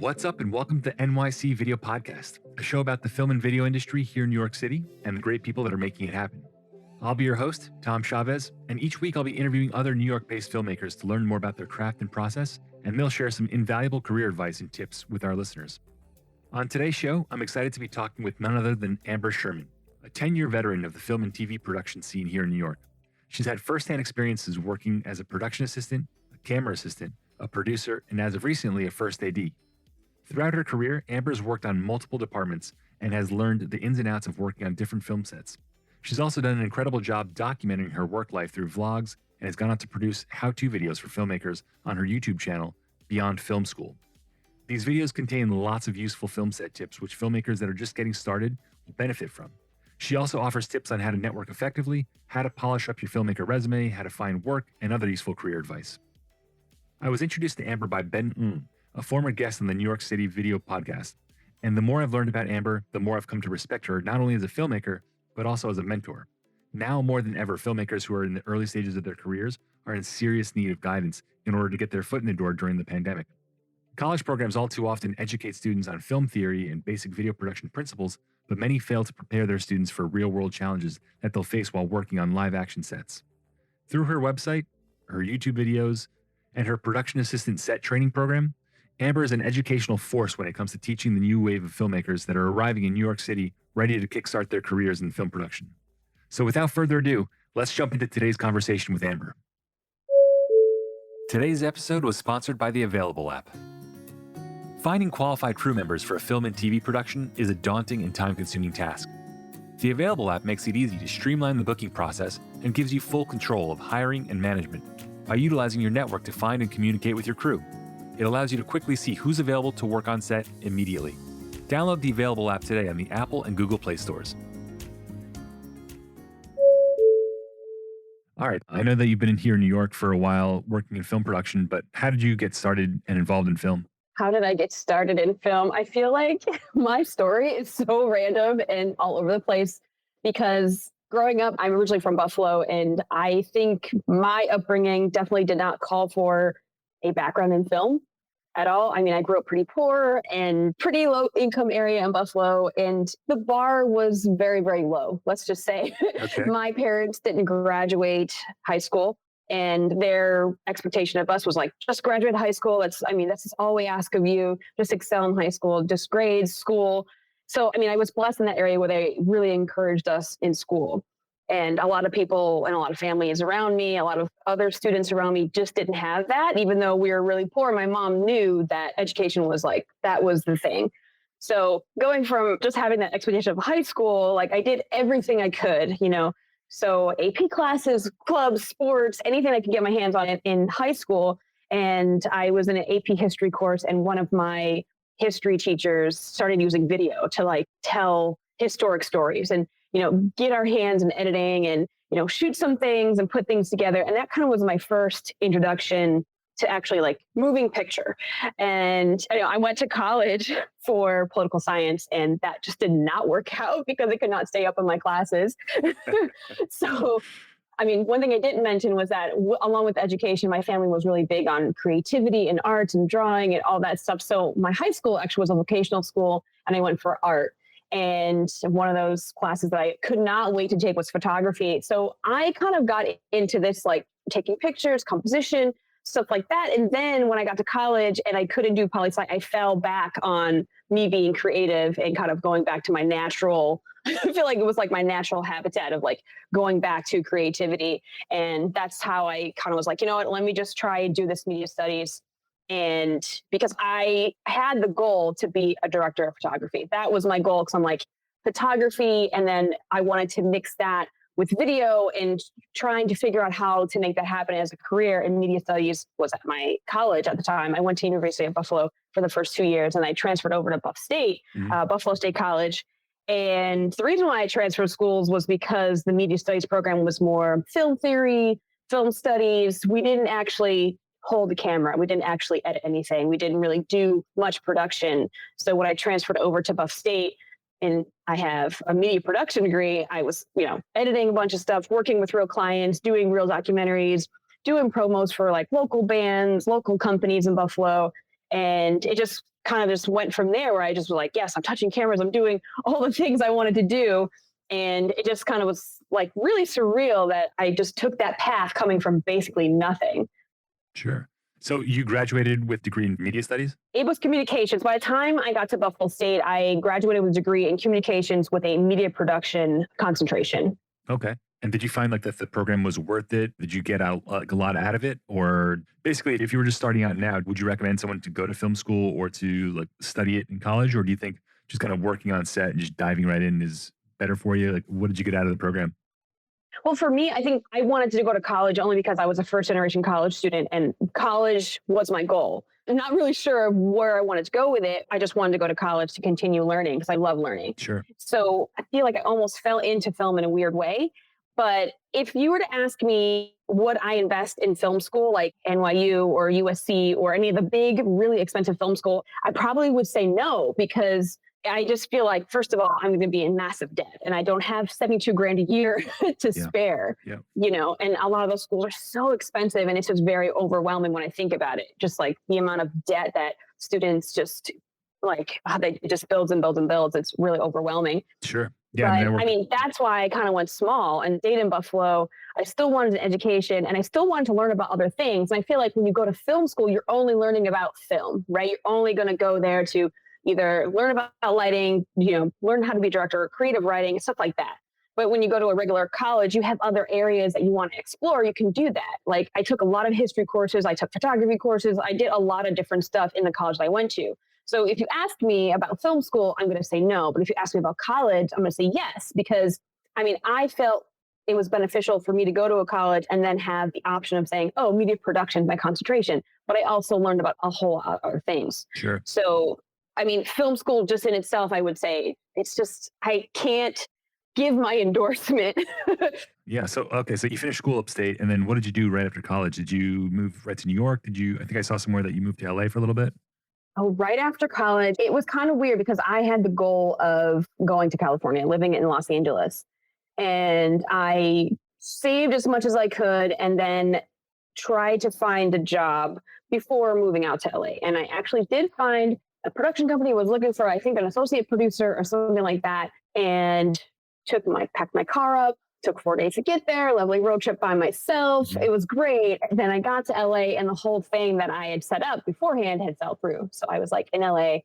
What's up, and welcome to the NYC Video Podcast, a show about the film and video industry here in New York City and the great people that are making it happen. I'll be your host, Tom Chavez, and each week I'll be interviewing other New York-based filmmakers to learn more about their craft and process, and they'll share some invaluable career advice and tips with our listeners. On today's show, I'm excited to be talking with none other than M Sherman, a 10-year veteran of the film and TV production scene here in New York. She's had firsthand experiences working as a production assistant, a camera assistant, a producer, and as of recently, a first AD. Throughout her career, Amber's worked on multiple departments and has learned the ins and outs of working on different film sets. She's also done an incredible job documenting her work life through vlogs and has gone on to produce how-to videos for filmmakers on her YouTube channel, Beyond Film School. These videos contain lots of useful film set tips which filmmakers that are just getting started will benefit from. She also offers tips on how to network effectively, how to polish up your filmmaker resume, how to find work, and other useful career advice. I was introduced to Amber by Ben Ng, a former guest on the New York City Video Podcast. And the more I've learned about Amber, the more I've come to respect her, not only as a filmmaker, but also as a mentor. Now more than ever, filmmakers who are in the early stages of their careers are in serious need of guidance in order to get their foot in the door during the pandemic. College programs all too often educate students on film theory and basic video production principles, but many fail to prepare their students for real-world challenges that they'll face while working on live-action sets. Through her website, her YouTube videos, and her production assistant set training program, Amber is an educational force when it comes to teaching the new wave of filmmakers that are arriving in New York City ready to kickstart their careers in film production. So without further ado, let's jump into today's conversation with Amber. Today's episode was sponsored by the Available app. Finding qualified crew members for a film and TV production is a daunting and time-consuming task. The Available app makes it easy to streamline the booking process and gives you full control of hiring and management by utilizing your network to find and communicate with your crew. It allows you to quickly see who's available to work on set immediately. Download the Available app today on the Apple and Google Play stores. All right, I know that you've been in here in New York for a while working in film production, but how did you get started and involved in film? How did I get started in film? I feel like my story is so random and all over the place because growing up, I'm originally from Buffalo, and I think my upbringing definitely did not call for a background in film at all. I mean, I grew up pretty poor and pretty low income area in Buffalo, and the bar was very, very low. Let's just say Okay. my parents didn't graduate high school, and their expectation of us was like, just graduate high school. That's all we ask of you. Just excel in high school, just grades, school. So, I mean, I was blessed in that area where they really encouraged us in school. And a lot of people and a lot of families around me, a lot of other students around me just didn't have that, even though we were really poor. My mom knew that education was like, that was the thing. So going from just having that expectation of high school, like I did everything I could, so AP classes, clubs, sports, anything I could get my hands on in high school. And I was in an AP history course, and one of my history teachers started using video to like tell historic stories and get our hands in editing and, shoot some things and put things together. And that kind of was my first introduction to actually like moving picture. And I went to college for political science, and that just did not work out because I could not stay up in my classes. So, I mean, one thing I didn't mention was that along with education, my family was really big on creativity and art and drawing and all that stuff. So my high school actually was a vocational school, and I went for art. And one of those classes that I could not wait to take was photography. So I kind of got into this, like taking pictures, composition, stuff like that. And then when I got to college and I couldn't do poli-sci, I fell back on me being creative and kind of going back to my natural, I feel like it was like my natural habitat of like going back to creativity. And that's how I kind of was like, you know what, let me just try and do this media studies. And because I had the goal to be a director of photography, that was my goal. Because I'm like photography, and then I wanted to mix that with video and trying to figure out how to make that happen as a career. And media studies was at my college at the time. I went to University of Buffalo for the first 2 years, and I transferred over to Buffalo State College. And the reason why I transferred schools was because the media studies program was more film theory, film studies. We didn't actually hold the camera. We didn't actually edit anything. We didn't really do much production. So when I transferred over to Buff State, and I have a media production degree, I was, editing a bunch of stuff, working with real clients, doing real documentaries, doing promos for like local bands, local companies in Buffalo. And it just kind of just went from there where I just was like, yes, I'm touching cameras. I'm doing all the things I wanted to do. And it just kind of was like really surreal that I just took that path coming from basically nothing. Sure. So you graduated with degree in media studies? It was communications. By the time I got to Buffalo State, I graduated with a degree in communications with a media production concentration. Okay. And did you find like that the program was worth it? Did you get out like a lot out of it? Or basically, if you were just starting out now, would you recommend someone to go to film school or to like study it in college? Or do you think just kind of working on set and just diving right in is better for you? Like, what did you get out of the program? Well, for me, I think I wanted to go to college only because I was a first generation college student and college was my goal. I'm not really sure where I wanted to go with it. I just wanted to go to college to continue learning because I love learning. Sure. So I feel like I almost fell into film in a weird way. But if you were to ask me, would I invest in film school like NYU or USC or any of the big, really expensive film school, I probably would say no, because I just feel like, first of all, I'm going to be in massive debt and I don't have 72 grand a year to Yeah. spare, Yeah. and a lot of those schools are so expensive and it's just very overwhelming when I think about it. Just like the amount of debt that students just like, they it just builds and builds and builds. It's really overwhelming. Sure. Yeah. And But I mean, that's why I kind of went small and stayed in Buffalo. I still wanted an education and I still wanted to learn about other things. And I feel like when you go to film school, you're only learning about film, right? You're only going to go there to either learn about lighting, learn how to be a director or creative writing, stuff like that. But when you go to a regular college, you have other areas that you want to explore. You can do that. Like I took a lot of history courses. I took photography courses. I did a lot of different stuff in the college that I went to. So if you ask me about film school, I'm going to say no. But if you ask me about college, I'm going to say yes, because I mean, I felt it was beneficial for me to go to a college and then have the option of saying, oh, media production is my concentration. But I also learned about a whole lot of other things. sure. So, I mean, film school just in itself, I would say it's just, I can't give my endorsement. Yeah. So, okay. So you finished school upstate. And then what did you do right after college? Did you move right to New York? I think I saw somewhere that you moved to LA for a little bit. Oh, right after college, it was kind of weird because I had the goal of going to California, living in Los Angeles. And I saved as much as I could and then tried to find a job before moving out to LA. And I actually did find a production company was looking for, I think, an associate producer or something like that. And packed my car up, took 4 days to get there, lovely road trip by myself. Mhm. It was great. Then I got to LA and the whole thing that I had set up beforehand had fell through. So I was like in LA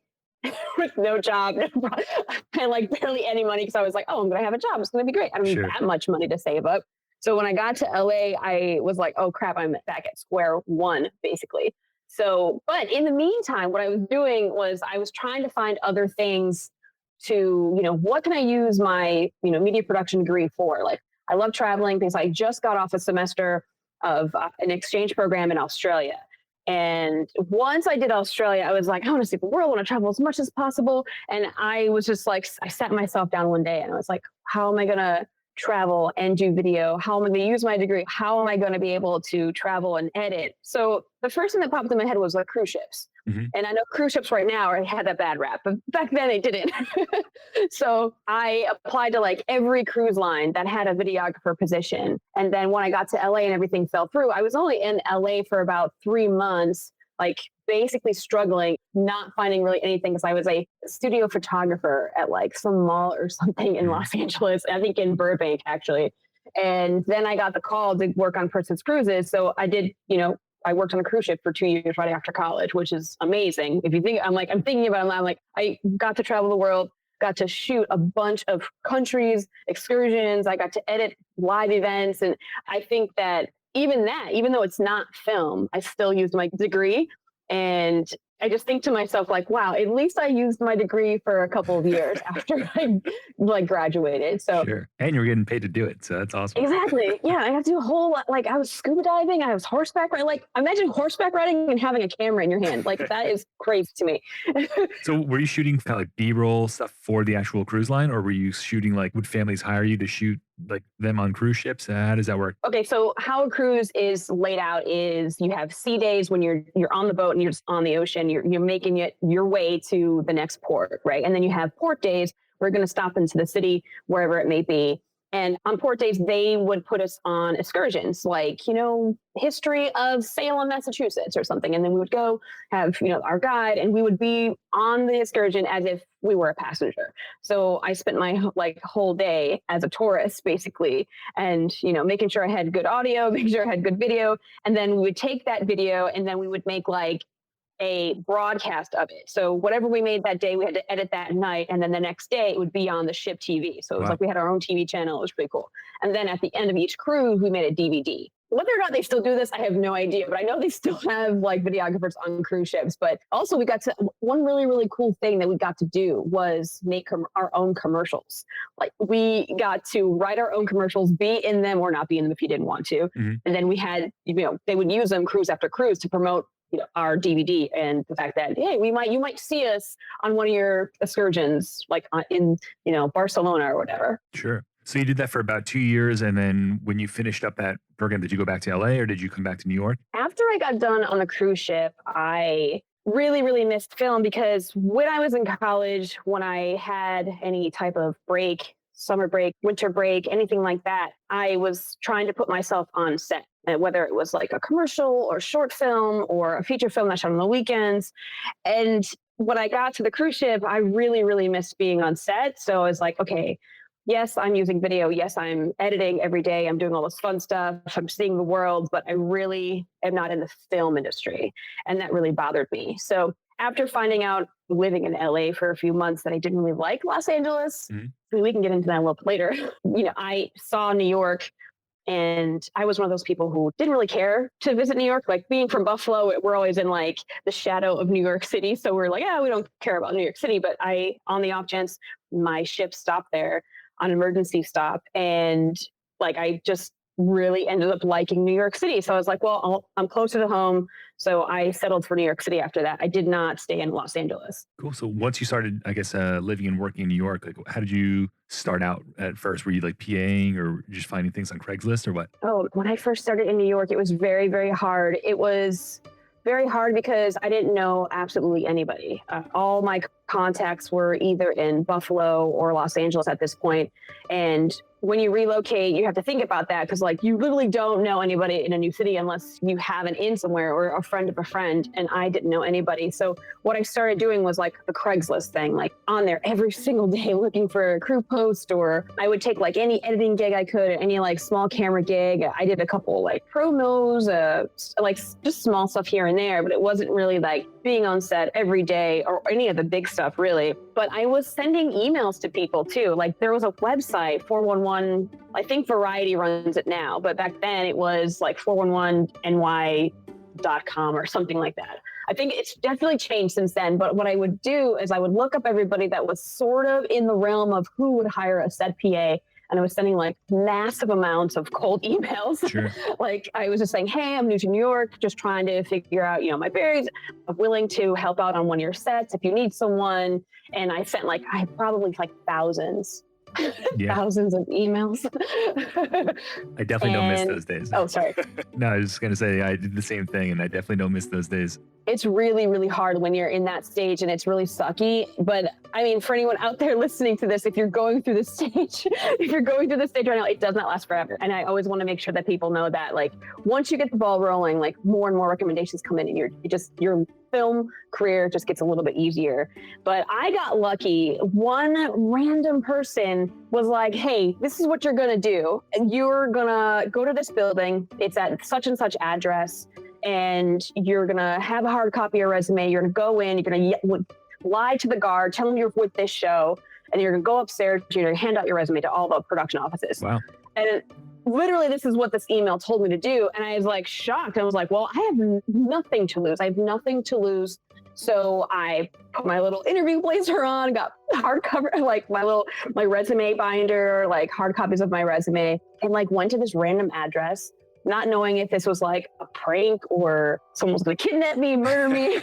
with no job and like barely any money because I was like, oh, I'm going to have a job. It's going to be great. I don't need Sure. that much money to save up. So when I got to LA, I was like, oh crap, I'm back at square one, basically. So, but in the meantime, what I was doing was I was trying to find other things to, what can I use my, media production degree for? Like, I love traveling because I just got off a semester of an exchange program in Australia. And once I did Australia, I was like, I want to see the world, I want to travel as much as possible. And I was just like, I sat myself down one day and I was like, how am I going to travel and do video? How am I going to use my degree? How am I going to be able to travel and edit? So the first thing that popped in my head was like cruise ships. Mhm. And I know cruise ships right now had that bad rap, but back then they didn't. So I applied to like every cruise line that had a videographer position. And then when I got to LA and everything fell through, I was only in LA for about 3 months, like basically struggling, not finding really anything because I was a studio photographer at like some mall or something in Mhm. Los Angeles, I think in Burbank actually. And then I got the call to work on Princess Cruises. So I did, I worked on a cruise ship for 2 years right after college, which is amazing. If you think, I'm thinking about it, I'm like, I got to travel the world, got to shoot a bunch of countries, excursions. I got to edit live events. And I think that, even though it's not film, I still used my degree. And I just think to myself, like, wow, at least I used my degree for a couple of years after I like graduated. So Sure. And you're getting paid to do it. So that's awesome. exactly. Yeah, I have to do a whole lot. Like I was scuba diving, I was horseback riding. Like imagine horseback riding and having a camera in your hand. Like that is crazy to me. So were you shooting kind of like B-roll stuff for the actual cruise line, or were you shooting like would families hire you to shoot like them on cruise ships? How does that work? Okay, so how a cruise is laid out is you have sea days when you're on the boat and you're just on the ocean. You're making it your way to the next port, right? And then you have port days where you're going to stop into the city, wherever it may be. And on port days, they would put us on excursions, like, history of Salem, Massachusetts or something. And then we would go have, our guide, and we would be on the excursion as if we were a passenger. So I spent my whole day as a tourist, basically, and, making sure I had good audio, making sure I had good video. And then we would take that video and then we would make a broadcast of it. So whatever we made that day, we had to edit that at night. And then the next day it would be on the ship TV. So it was Wow. like we had our own TV channel. It was pretty cool. And then at the end of each cruise, we made a DVD. Whether or not they still do this, I have no idea. But I know they still have videographers on cruise ships. But also we got to, one really, really cool thing that we got to do was make our own commercials. Like we got to write our own commercials, be in them or not be in them if you didn't want to. Mm-hmm. And then we had, they would use them cruise after cruise to promote our DVD, and the fact that, hey, you might see us on one of your excursions, like in, Barcelona or whatever. Sure. So you did that for about 2 years. And then when you finished up that program, did you go back to LA or did you come back to New York? After I got done on a cruise ship, I really, really missed film, because when I was in college, when I had any type of break, summer break, winter break, anything like that, I was trying to put myself on set. Whether it was like a commercial or short film or a feature film that shot on the weekends. And when I got to the cruise ship, I really, really missed being on set. So I was like, okay, yes, I'm using video. Yes, I'm editing every day. I'm doing all this fun stuff. I'm seeing the world, but I really am not in the film industry. And that really bothered me. So after finding out, living in LA for a few months, that I didn't really like Los Angeles, I mean, we can get into that a little bit later. I saw New York, and I was one of those people who didn't really care to visit New York. Like, being from Buffalo, we're always in the shadow of New York City. So we're like, yeah, we don't care about New York City. But on the off chance, my ship stopped there on an emergency stop. And I just really ended up liking New York City. So I was like, well, I'm closer to home. So I settled for New York City after that. I did not stay in Los Angeles. Cool. So once you started, I guess, living and working in New York, how did you start out at first? Were you PAing or just finding things on Craigslist or what? Oh, when I first started in New York, it was very, very hard. It was very hard because I didn't know absolutely anybody. All my contacts were either in Buffalo or Los Angeles at this point. And when you relocate, you have to think about that, because you literally don't know anybody in a new city unless you have an in somewhere or a friend of a friend. And I didn't know anybody. So what I started doing was the Craigslist thing, on there every single day looking for a crew post, or I would take any editing gig I could, any small camera gig. I did a couple promos, just small stuff here and there, but it wasn't really being on set every day or any of the big stuff really. But I was sending emails to people too. There was a website, 411, I think Variety runs it now, but back then it was 411ny.com or something like that. I think it's definitely changed since then. But what I would do is I would look up everybody that was sort of in the realm of who would hire a set PA. And I was sending massive amounts of cold emails. Sure. I was just saying, hey, I'm new to New York, just trying to figure out, my bearings. I'm willing to help out on one of your sets if you need someone. And I sent I probably thousands. Yeah. Thousands of emails. I definitely don't miss those days. Oh, sorry. No, I was just going to say I did the same thing, and I definitely don't miss those days. It's really, really hard when you're in that stage, and it's really sucky. But I mean, for anyone out there listening to this, if you're going through this stage, right now, it does not last forever. And I always want to make sure that people know that, once you get the ball rolling, more and more recommendations come in, and your film career just gets a little bit easier. But I got lucky. One random person was like, hey, this is what you're going to do. You're going to go to this building. It's at such and such address. And you're going to have a hard copy of your resume. You're going to go in, you're going to lie to the guard, tell them you're with this show, and you're going to go upstairs, you're going to hand out your resume to all the production offices. Wow. And literally, this is what this email told me to do. And I was shocked. I was well, I have nothing to lose. I have nothing to lose. So I put my little interview blazer on, got hardcover, my resume binder, hard copies of my resume, and went to this random address, not knowing if this was a prank or someone was going to kidnap me, murder me.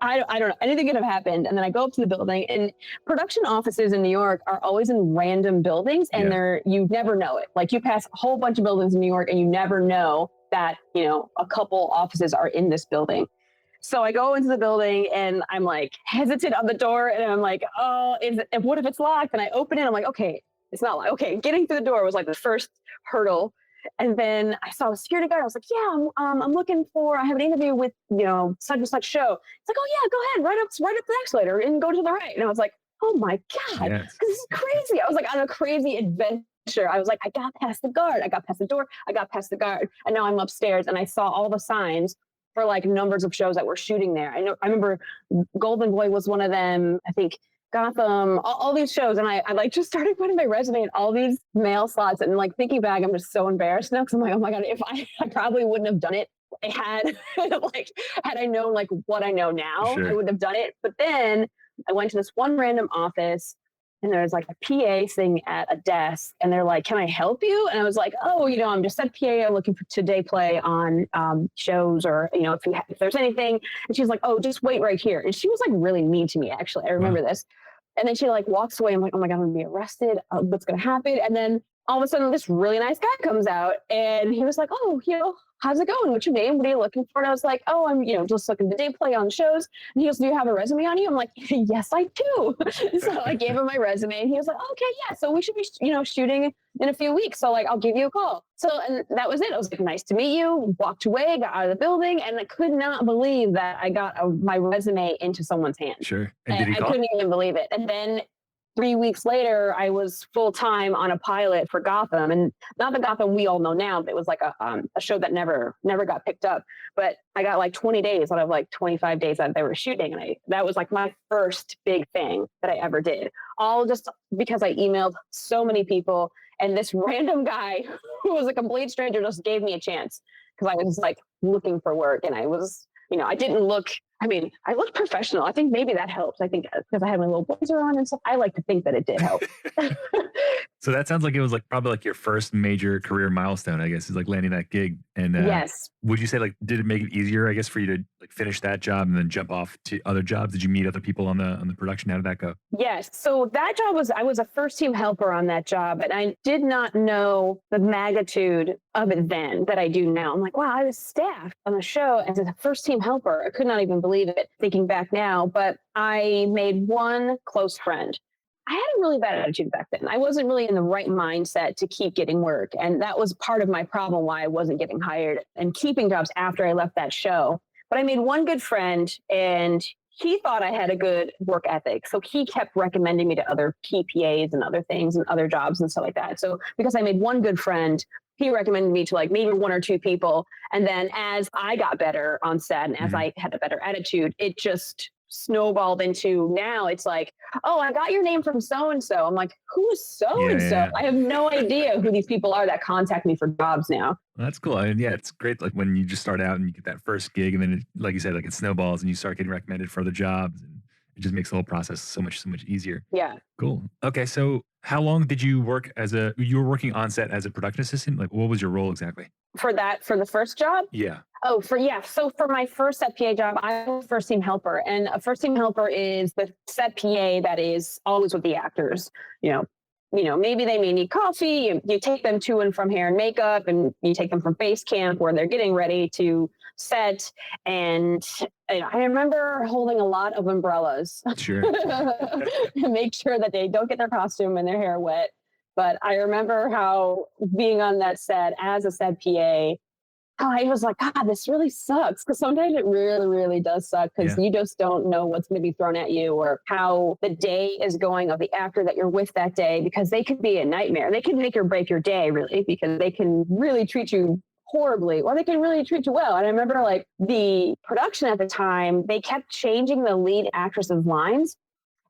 I don't know. Anything could have happened. And then I go up to the building, and production offices in New York are always in random buildings, and you never know it. You pass a whole bunch of buildings in New York and you never know that, a couple offices are in this building. So I go into the building and I'm hesitant on the door, and I'm oh, what if it's locked? And I open it. I'm okay, It's not like, okay, getting through the door was like the first hurdle. And then I saw the security guard. I was like, yeah, I'm looking for, I have an interview with, such and such show. It's like, oh yeah, go ahead, right up the escalator and go to the right. And I was like, oh my God, Yes. this is crazy. I was like on a crazy adventure. I was like, I got past the guard. I got past the door. I got past the guard. And now I'm upstairs and I saw all the signs for like numbers of shows that were shooting there. I remember Golden Boy was one of them. I think Gotham, all these shows. And I like just started putting my resume in all these mail slots and like thinking back, I'm just so embarrassed now. Cause I'm like, oh my God, if I probably wouldn't have done it. I had like, had I known like what I know now, Sure. I wouldn't have done it. But then I went to this one random office and there's like a PA sitting at a desk and they're like, can I help you? And I was like, oh, I'm just at PA. I'm looking for today play on shows or, if there's anything. And she's like, oh, just wait right here. And she was like really mean to me, actually. I remember this. And then she like walks away. I'm like, oh my God, I'm gonna be arrested. What's gonna happen? And then all of a sudden this really nice guy comes out and he was like, oh, how's it going? What's your name? What are you looking for? And I was like, oh, I'm, just looking to day play on shows. And he goes, do you have a resume on you? I'm like, yes, I do. So I gave him my resume and he was like, okay, yeah. So we should be, shooting in a few weeks. So like, I'll give you a call. So, and that was it. I was like, nice to meet you. Walked away, got out of the building. And I could not believe that I got my resume into someone's hand. Sure. And did he I call? couldn't even believe it. And then 3 weeks later, I was full time on a pilot for Gotham, and not the Gotham we all know now, but it was like a show that never got picked up. But I got like 20 days out of like 25 days that they were shooting, and that was like my first big thing that I ever did. All just because I emailed so many people, and this random guy who was a complete stranger just gave me a chance because I was like looking for work, and I was, I didn't look. I mean, I looked professional. I think maybe that helps. I think because I had my little blazer on and stuff, I like to think that it did help. So that sounds like it was like probably like your first major career milestone, I guess, is like landing that gig. And Yes. would you say like, did it make it easier, I guess, for you to like finish that job and then jump off to other jobs? Did you meet other people on the production? How did that go? Yes. So that job I was a first team helper on that job, and I did not know the magnitude of it then that I do now. I'm like, wow, I was staff on the show as a first team helper. I could not even believe it thinking back now, but I made one close friend. I had a really bad attitude back then. I wasn't really in the right mindset to keep getting work. And that was part of my problem why I wasn't getting hired and keeping jobs after I left that show. But I made one good friend and he thought I had a good work ethic. So he kept recommending me to other PPAs and other things and other jobs and stuff like that. So because I made one good friend, he recommended me to like maybe one or two people. And then as I got better on set and as I had a better attitude, it just snowballed into now it's like, oh, I got your name from so-and-so. I'm like, who is so-and-so? Yeah. I have no idea who these people are that contact me for jobs now. Well, that's cool. And yeah, it's great. Like when you just start out and you get that first gig and then like you said, like it snowballs and you start getting recommended for other jobs and it just makes the whole process so much easier. Yeah. Cool. Okay. So how long did you work you were working on set as a production assistant? Like what was your role exactly? For the first job? Yeah. Oh, so for my first set PA job, I was a first team helper, and a first team helper is the set PA that is always with the actors. Maybe they may need coffee. You take them to and from hair and makeup, and you take them from base camp where they're getting ready to set. And I remember holding a lot of umbrellas Sure. to make sure that they don't get their costume and their hair wet. But I remember how being on that set as a set PA, how I was like, God, this really sucks. Because sometimes it really, really does suck because you just don't know what's going to be thrown at you or how the day is going of the actor that you're with that day, because they could be a nightmare. They can make or break your day, really, because they can really treat you horribly or they can really treat you well. And I remember like the production at the time, they kept changing the lead actress's lines.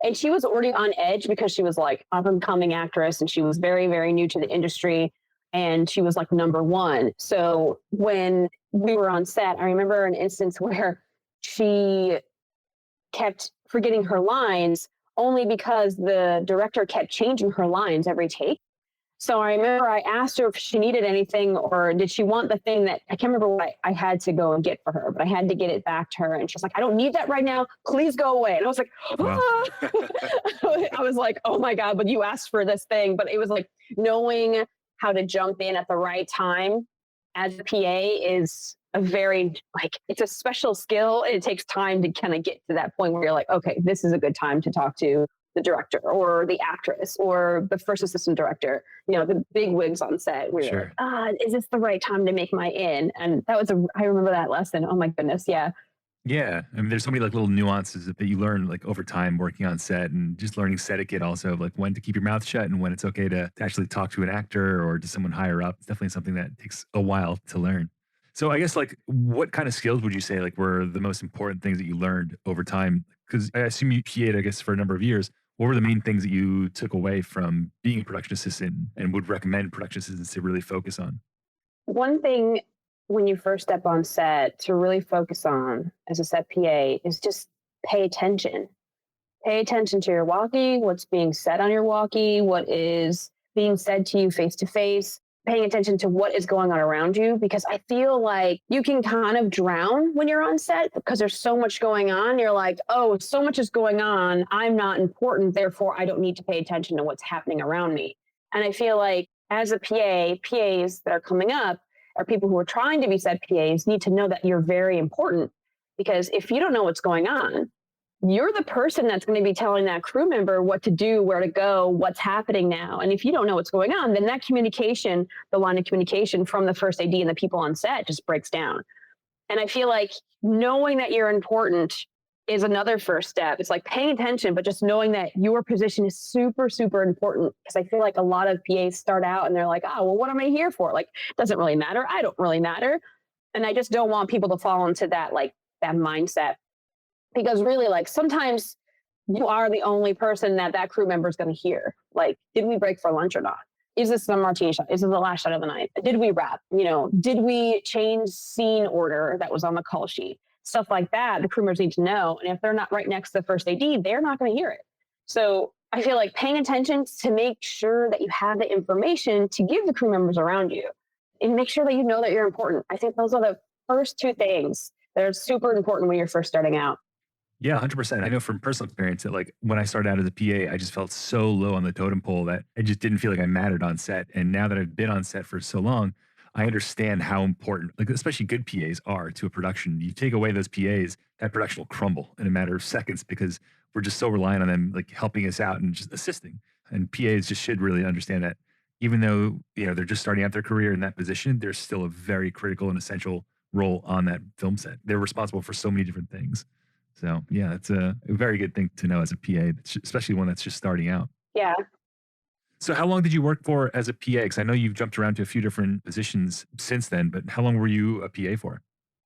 And she was already on edge because she was like up and coming actress and she was very, very new to the industry. And she was like number one. So when we were on set, I remember an instance where she kept forgetting her lines only because the director kept changing her lines every take. So I remember I asked her if she needed anything or did she want the thing that I can't remember what I had to go and get for her, but I had to get it back to her. And she's like, I don't need that right now. Please go away. And I was like, Wow. I was like, oh my God, but you asked for this thing. But it was like knowing how to jump in at the right time as a PA is a very it's a special skill. It takes time to kind of get to that point where you're like, okay, this is a good time to talk to the director or the actress or the first assistant director, the big wigs on set. We were like, is this the right time to make my in? And that was I remember that lesson. Oh my goodness. Yeah. Yeah. I mean, there's so many like little nuances that you learn like over time working on set and just learning set etiquette also, like when to keep your mouth shut and when it's okay to actually talk to an actor or to someone higher up. It's definitely something that takes a while to learn. So I guess like what kind of skills would you say like were the most important things that you learned over time? Because I assume you PA'd, I guess, for a number of years. What were the main things that you took away from being a production assistant and would recommend production assistants to really focus on? One thing when you first step on set to really focus on as a set PA is just pay attention. Pay attention to your walkie, what's being said on your walkie, what is being said to you face to face, paying attention to what is going on around you, because I feel like you can kind of drown when you're on set because there's so much going on. You're like, oh, so much is going on. I'm not important. Therefore, I don't need to pay attention to what's happening around me. And I feel like as a PAs that are coming up, or people who are trying to be set PAs need to know that you're very important, because if you don't know what's going on, you're the person that's going to be telling that crew member what to do, where to go, what's happening now. And if you don't know what's going on, then that communication, the line of communication from the first AD and the people on set just breaks down. And I feel like knowing that you're important is another first step. It's like paying attention, but just knowing that your position is super, super important. Because I feel like a lot of PAs start out and they're like, oh, well, what am I here for? Like, it doesn't really matter. I don't really matter. And I just don't want people to fall into that, like that mindset. Because really, like sometimes you are the only person that crew member is going to hear. Like, did we break for lunch or not? Is this the martini shot? Is this the last shot of the night? Did we wrap? Did we change scene order that was on the call sheet? Stuff like that, the crew members need to know. And if they're not right next to the first AD, they're not going to hear it. So I feel like paying attention to make sure that you have the information to give the crew members around you and make sure that you know that you're important. I think those are the first two things that are super important when you're first starting out. Yeah, 100%. I know from personal experience that like when I started out as a PA, I just felt so low on the totem pole that I just didn't feel like I mattered on set. And now that I've been on set for so long, I understand how important, like especially good PAs are to a production. You take away those PAs, that production will crumble in a matter of seconds because we're just so reliant on them, like helping us out and just assisting. And PAs just should really understand that even though, they're just starting out their career in that position, there's still a very critical and essential role on that film set. They're responsible for so many different things. So yeah, it's a very good thing to know as a PA, especially one that's just starting out. Yeah. So how long did you work for as a PA? Because I know you've jumped around to a few different positions since then, but how long were you a PA for?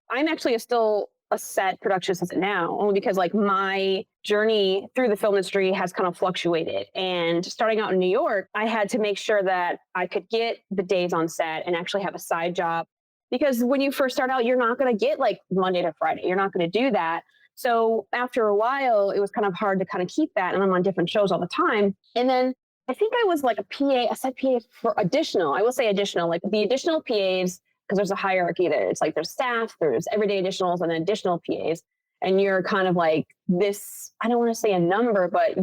I'm actually still a set production assistant now, only because like my journey through the film industry has kind of fluctuated. And starting out in New York, I had to make sure that I could get the days on set and actually have a side job. Because when you first start out, you're not going to get like Monday to Friday. You're not going to do that. So after a while, it was kind of hard to kind of keep that. And I'm on different shows all the time. And then I think I was like a set PA for additional. I will say additional, like the additional PAs, because there's a hierarchy there. It's like there's staff, there's everyday additionals, and then additional PAs. And you're kind of like this, I don't want to say a number, but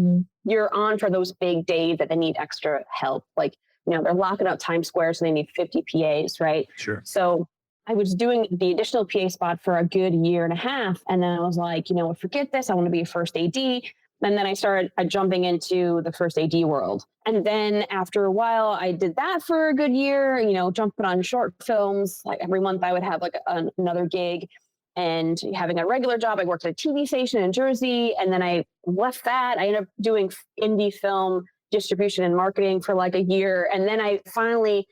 you're on for those big days that they need extra help. Like, they're locking up Times Square, so they need 50 PAs, right? Sure. So I was doing the additional PA spot for a good year and a half. And then I was like, forget this. I want to be a first AD. And then I started jumping into the first AD world. And then after a while, I did that for a good year, jumping on short films. Like every month I would have like another gig and having a regular job. I worked at a TV station in Jersey. And then I left that. I ended up doing indie film distribution and marketing for like a year. And then I finally,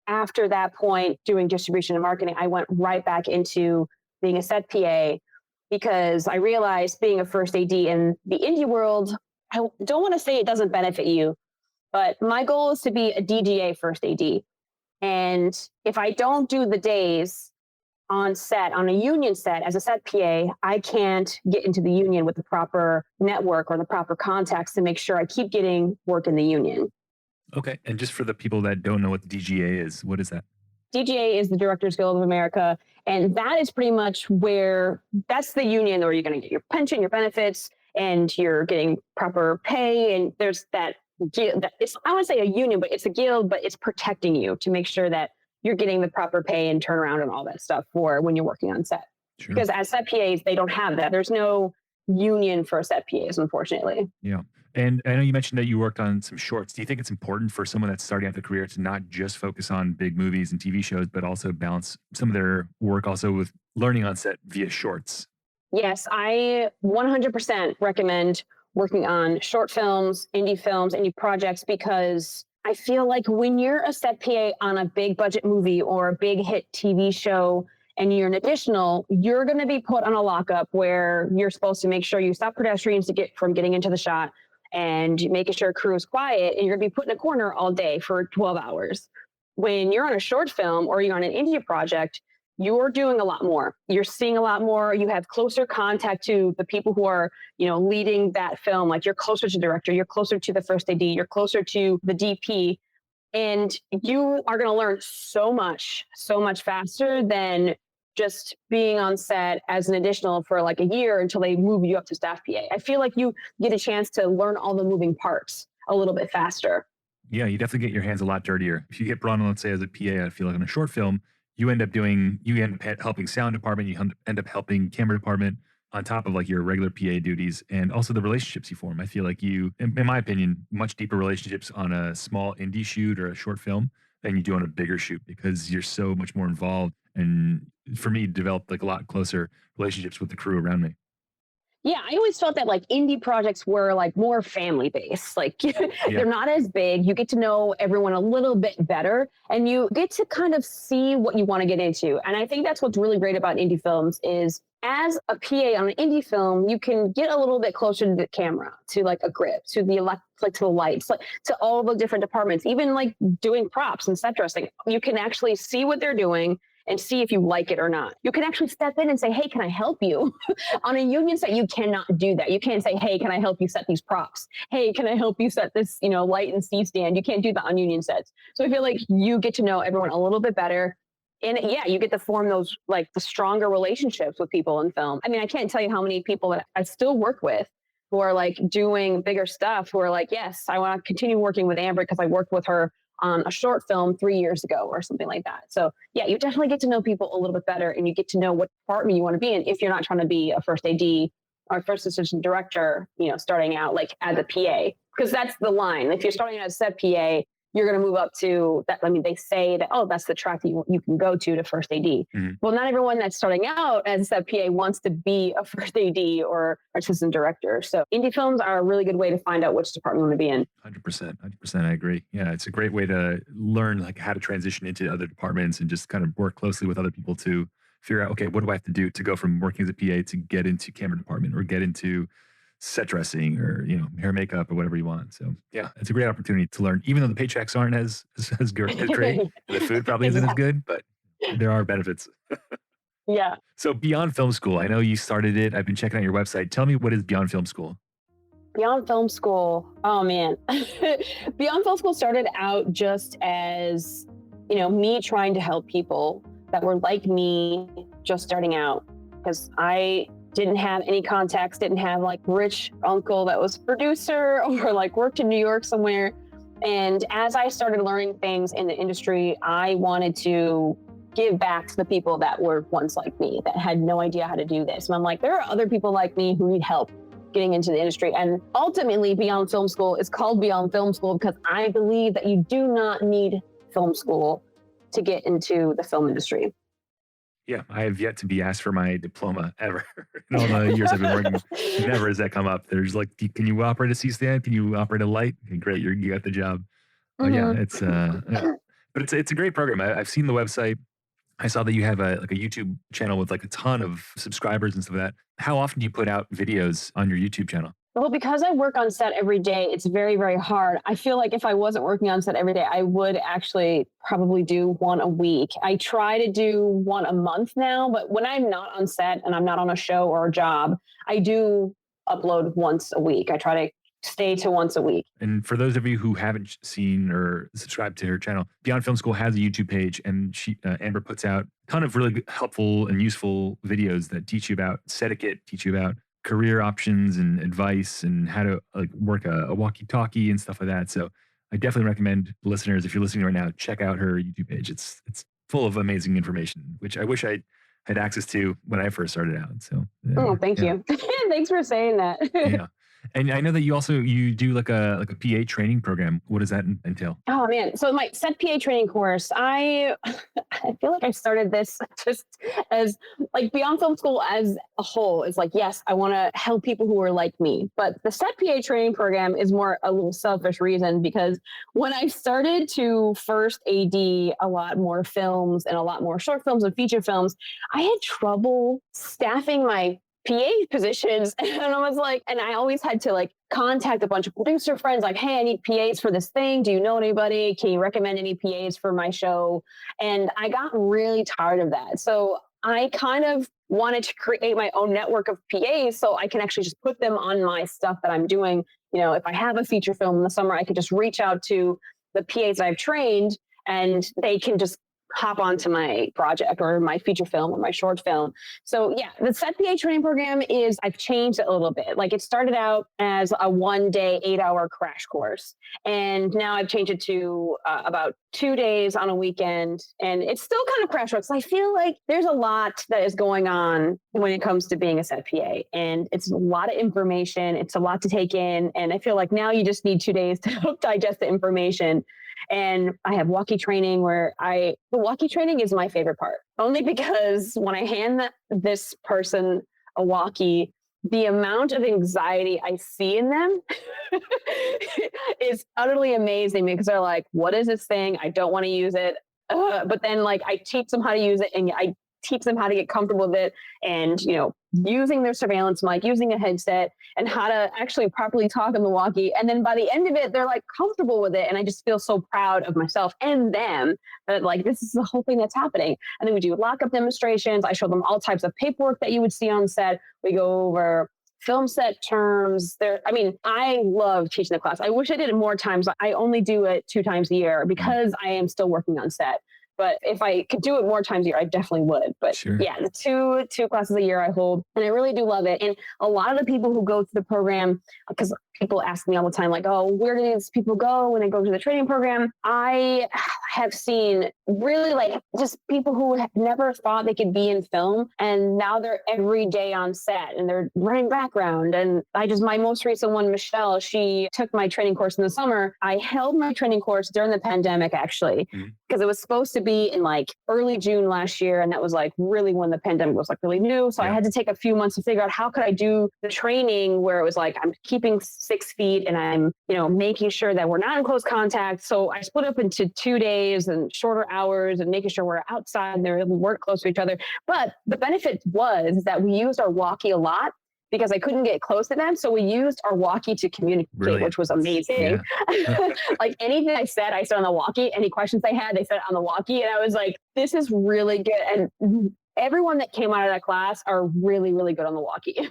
after that point, doing distribution and marketing, I went right back into being a set PA because I realized being a first AD in the indie world, I don't want to say it doesn't benefit you, but my goal is to be a DGA first AD. And if I don't do the days on set, on a union set as a set PA, I can't get into the union with the proper network or the proper contacts to make sure I keep getting work in the union. Okay. And just for the people that don't know what the DGA is, what is that? DGA is the Directors Guild of America. And that is pretty much that's the union where you're going to get your pension, your benefits, and you're getting proper pay. And there's that I want to say a union, but it's a guild, but it's protecting you to make sure that you're getting the proper pay and turnaround and all that stuff for when you're working on set. Sure. Because as set PAs, they don't have that. There's no union for set PAs, unfortunately. Yeah. And I know you mentioned that you worked on some shorts. Do you think it's important for someone that's starting out their career to not just focus on big movies and TV shows, but also balance some of their work also with learning on set via shorts? Yes, I 100% recommend working on short films, indie projects, because I feel like when you're a set PA on a big budget movie or a big hit TV show and you're an additional, you're going to be put on a lockup where you're supposed to make sure you stop pedestrians to get from getting into the shot and making sure crew is quiet, and you're going to be put in a corner all day for 12 hours. When you're on a short film or you're on an indie project, you're doing a lot more. You're seeing a lot more. You have closer contact to the people who are, leading that film. Like, you're closer to director, you're closer to the first AD, you're closer to the DP, and you are going to learn so much faster than just being on set as an additional for like a year until they move you up to staff PA. I feel like you get a chance to learn all the moving parts a little bit faster. Yeah, you definitely get your hands a lot dirtier. If you get brought on, let's say, as a PA, I feel like in a short film, you end up helping sound department, end up helping camera department on top of like your regular PA duties, and also the relationships you form. I feel like in my opinion, much deeper relationships on a small indie shoot or a short film than you do on a bigger shoot because you're so much more involved. And for me, developed like a lot closer relationships with the crew around me. Yeah, I always felt that like indie projects were like more family based. Like, Yeah. they're not as big. You get to know everyone a little bit better and you get to kind of see what you want to get into. And I think that's what's really great about indie films is, as a PA on an indie film, you can get a little bit closer to the camera, to like a grip, to the like to the lights, like to all the different departments, even like doing props and set dressing. You can actually see what they're doing and see if you like it or not. You can actually step in and say, "Hey, can I help you?" On a union set, you cannot do that. You can't say, "Hey, can I help you set these props? Hey, can I help you set this, light and C stand?" You can't do that on union sets. So I feel like you get to know everyone a little bit better. And yeah, you get to form those like the stronger relationships with people in film. I mean, I can't tell you how many people that I still work with who are like doing bigger stuff who are like, "Yes, I want to continue working with Amber because I worked with her on a short film 3 years ago," or something like that. So yeah, you definitely get to know people a little bit better, and you get to know what department you want to be in if you're not trying to be a first AD or first assistant director, starting out like as a PA, because that's the line. If you're starting out as set PA, you're going to move up to that. I mean, they say that, oh, that's the track that you can go to first AD. Mhm. Well, not everyone that's starting out as a set PA wants to be a first AD or assistant director. So indie films are a really good way to find out which department you want to be in. 100%. 100%. I agree. Yeah. It's a great way to learn like how to transition into other departments and just kind of work closely with other people to figure out, okay, what do I have to do to go from working as a PA to get into camera department or get into set dressing or, hair makeup or whatever you want. So yeah, it's a great opportunity to learn, even though the paychecks aren't as great and the food probably isn't as Exactly. good, but there are benefits. Yeah. So Beyond Film School, I know you started it. I've been checking out your website. Tell me, what is Beyond Film School? Beyond Film School. Oh man. Beyond Film School started out just as, me trying to help people that were like me, just starting out, because I didn't have any contacts, didn't have like rich uncle that was producer or like worked in New York somewhere. And as I started learning things in the industry, I wanted to give back to the people that were once like me, that had no idea how to do this. And I'm like, there are other people like me who need help getting into the industry. And ultimately, Beyond Film School is called Beyond Film School because I believe that you do not need film school to get into the film industry. Yeah, I have yet to be asked for my diploma ever. In all the years I've been working, never has that come up. There's like, can you operate a C stand? Can you operate a light? Okay, great, you got the job. Yeah, Mhm. yeah. But it's a great program. I've seen the website. I saw that you have a YouTube channel with like a ton of subscribers and stuff like that. How often do you put out videos on your YouTube channel? Well, because I work on set every day, it's very, very hard. I feel like if I wasn't working on set every day, I would actually probably do one a week. I try to do one a month now, but when I'm not on set and I'm not on a show or a job, I do upload once a week. I try to stay to once a week. And for those of you who haven't seen or subscribed to her channel, Beyond Film School has a YouTube page, and Amber puts out a ton of really helpful and useful videos that teach you about set etiquette, teach you about career options and advice, and how to like work a walkie-talkie and stuff like that. So I definitely recommend listeners, if you're listening right now, check out her YouTube page. It's full of amazing information, which I wish I had access to when I first started out. So Oh, thank yeah, you. Thanks for saying that. yeah. And I know that you do like a PA training program. What does that entail? Oh man. So my set PA training course, I I feel like I started this just as like beyond film school as a whole. It's like, yes, I want to help people who are like me. But the set PA training program is more a little selfish reason because when I started to first AD a lot more films and a lot more short films and feature films, I had trouble staffing my PA positions. And I was like, and I always had to like contact a bunch of producer friends, like, hey, I need PAs for this thing. Do you know anybody? Can you recommend any PAs for my show? And I got really tired of that. So I kind of wanted to create my own network of PAs so I can actually just put them on my stuff that I'm doing. You know, if I have a feature film in the summer, I could just reach out to the PAs I've trained and they can just hop onto my project or my feature film or my short film. So yeah, the set PA training program is, I've changed it a little bit. Like it started out as a 1 day, 8 hour crash course. And now I've changed it to about 2 days on a weekend. And it's still kind of crash course. I feel like there's a lot that is going on when it comes to being a set PA. And it's a lot of information. It's a lot to take in. And I feel like now you just need 2 days to help digest the information. And I have walkie training where the walkie training is my favorite part, only because when I hand this person a walkie, the amount of anxiety I see in them is utterly amazing because they're like, what is this thing? I don't want to use it. But then like I teach them how to use it and I teach them how to get comfortable with it and, you know, using their surveillance mic, using a headset and how to actually properly talk on the walkie. And then by the end of it, they're like comfortable with it. And I just feel so proud of myself and them that like, this is the whole thing that's happening. And then we do lockup demonstrations. I show them all types of paperwork that you would see on set. We go over film set terms. I love teaching the class. I wish I did it more times. I only do it 2 times a year because I am still working on set. But if I could do it more times a year, I definitely would. But Sure. yeah, the two classes a year I hold, and I really do love it. And a lot of the people who go through the program, because people ask me all the time, like, oh, where do these people go when they go to the training program? I have seen really like just people who have never thought they could be in film. And now they're every day on set and they're running background. And my most recent one, Michelle, she took my training course in the summer. I held my training course during the pandemic, actually, because it was supposed to be in like early June last year. And that was like really when the pandemic was like really new. So I had to take a few months to figure out how could I do the training where it was like, I'm keeping 6 feet and I'm, you know, making sure that we're not in close contact. So I split up into 2 days and shorter hours and making sure we're outside and we work close to each other. But the benefit was that we used our walkie a lot because I couldn't get close to them. So we used our walkie to communicate, which was amazing. Yeah. Like anything I said on the walkie, any questions they had, they said on the walkie. And I was like, this is really good. And everyone that came out of that class are really, really good on the walkie.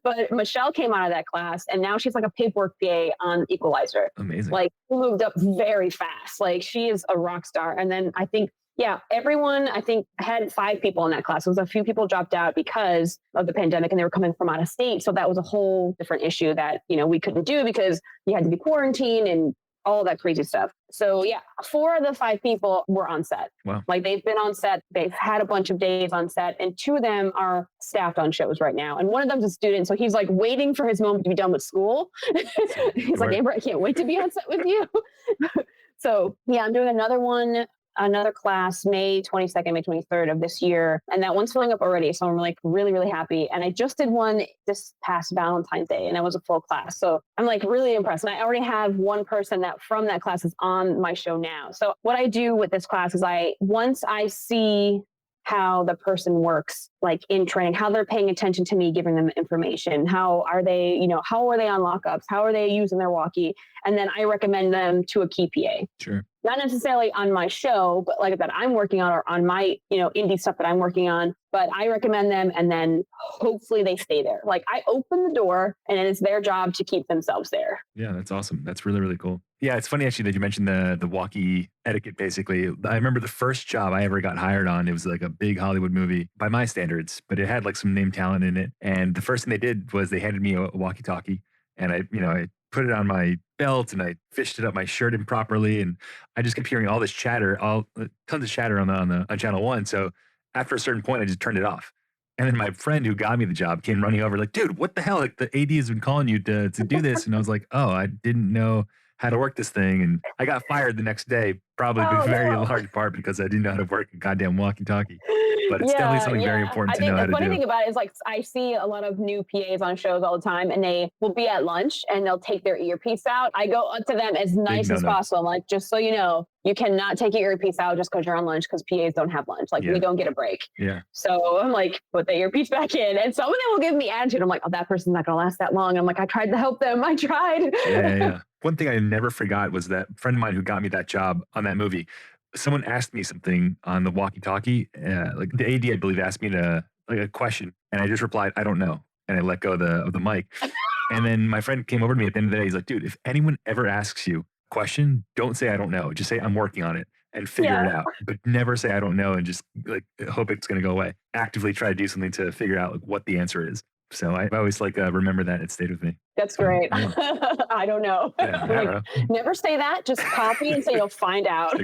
But Michelle came out of that class and now she's like a paperwork PA on Equalizer. Amazing. Like moved up very fast. Like she is a rock star. And then I think everyone, I think, had 5 people in that class. There was a few people dropped out because of the pandemic and they were coming from out of state. So that was a whole different issue that, you know, we couldn't do because you had to be quarantined and all that crazy stuff. So 4 of the 5 people were on set. Wow. Like they've been on set. They've had a bunch of days on set and 2 of them are staffed on shows right now. And one of them's a student. So he's like waiting for his moment to be done with school. He's like, Amber, I can't wait to be on set with you. So I'm doing another class, May 22nd, May 23rd of this year. And that one's filling up already. So I'm like really, really happy. And I just did one this past Valentine's Day and it was a full class. So I'm like really impressed. And I already have one person that from that class is on my show now. So what I do with this class is once I see how the person works, like in training, how they're paying attention to me, giving them information. How are they on lockups? How are they using their walkie? And then I recommend them to a key PA. Sure. Not necessarily on my show, but like that I'm working on or on my, indie stuff that I'm working on, but I recommend them and then hopefully they stay there. Like I open the door and it is their job to keep themselves there. Yeah, that's awesome. That's really, really cool. Yeah, it's funny actually that you mentioned the walkie etiquette basically. I remember the first job I ever got hired on, it was like a big Hollywood movie by my standards, but it had like some name talent in it. And the first thing they did was they handed me a walkie-talkie and I put it on my belt and I fished it up my shirt improperly. And I just kept hearing all this chatter, tons of chatter on channel 1. So after a certain point, I just turned it off. And then my friend who got me the job came running over like, dude, what the hell? Like the AD has been calling you to do this. And I was like, oh, I didn't know how to work this thing. And I got fired the next day, probably very large part because I didn't know how to work a goddamn walkie-talkie. But it's definitely something very important to know how to do. The funny thing about it is like I see a lot of new PAs on shows all the time and they will be at lunch and they'll take their earpiece out. I go up to them as nice as possible. I'm like, just so you know, you cannot take your earpiece out just because you're on lunch because PAs don't have lunch. Like we don't get a break. Yeah. So I'm like, put the earpiece back in. And some of them will give me attitude. I'm like, oh, that person's not going to last that long. I'm like, I tried to help them. I tried. Yeah. One thing I never forgot was that friend of mine who got me that job on that movie. Someone asked me something on the walkie-talkie, like the AD, I believe, asked me a question, and I just replied, "I don't know," and I let go of the mic. And then my friend came over to me at the end of the day. He's like, "Dude, if anyone ever asks you a question, don't say I don't know. Just say I'm working on it and figure it out. But never say I don't know and just like hope it's going to go away. Actively try to do something to figure out like what the answer is." So I always remember that. It stayed with me. That's great. I don't know. Yeah, I don't know. Never say that. Just copy and say you'll find out.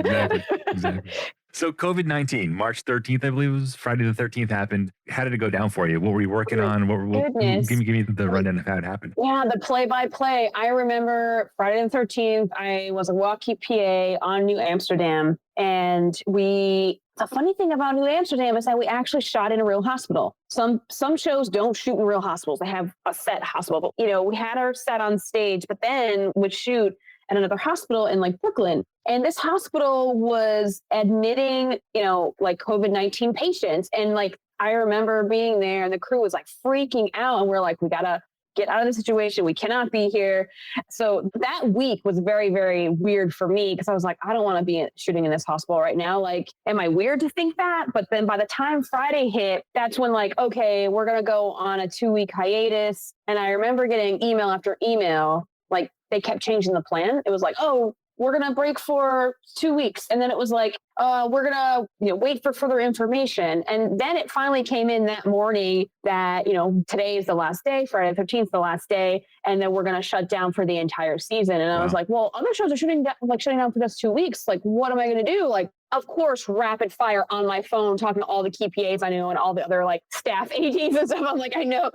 Exactly. So COVID-19, March 13th, I believe it was Friday the 13th happened. How did it go down for you? What were you working on? Give me the rundown of how it happened. Yeah, the play-by-play. I remember Friday the 13th, I was a walkie PA on New Amsterdam. And the funny thing about New Amsterdam is that we actually shot in a real hospital. Some shows don't shoot in real hospitals. They have a set hospital. You know, we had our set on stage, but then would shoot at another hospital in like Brooklyn. And this hospital was admitting, like COVID-19 patients. And like, I remember being there and the crew was like freaking out. And we're like, we got to get out of the situation. We cannot be here. So that week was very, very weird for me because I was like, I don't want to be shooting in this hospital right now. Like, am I weird to think that? But then by the time Friday hit, that's when like, okay, we're going to go on a 2-week hiatus. And I remember getting email after email, like they kept changing the plan. It was like, oh, we're going to break for 2 weeks. And then it was like, we're going to wait for further information. And then it finally came in that morning that, today is the last day, Friday the 13th, the last day. And then we're going to shut down for the entire season. And I was like, well, other shows are shutting down for just 2 weeks. Like, what am I going to do? Like, of course, rapid fire on my phone, talking to all the key PAs I know and all the other like staff ADs and stuff. I'm like, I know,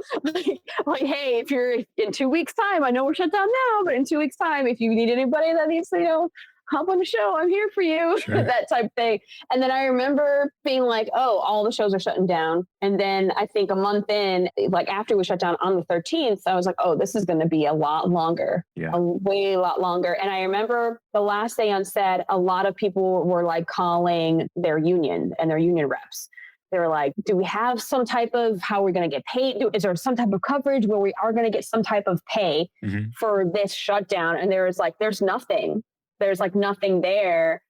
like, hey, if you're in 2 weeks time, I know we're shut down now, but in 2 weeks time, if you need anybody that needs to, hop on the show, I'm here for you, that type of thing. And then I remember being like, oh, all the shows are shutting down. And then I think a month in, like after we shut down on the 13th, I was like, oh, this is going to be a lot longer, a way lot longer. And I remember the last day on set, a lot of people were like calling their union and their union reps. They were like, do we have some type of how we're going to get paid? Is there some type of coverage where we are going to get some type of pay for this shutdown? And there's nothing. There's like nothing there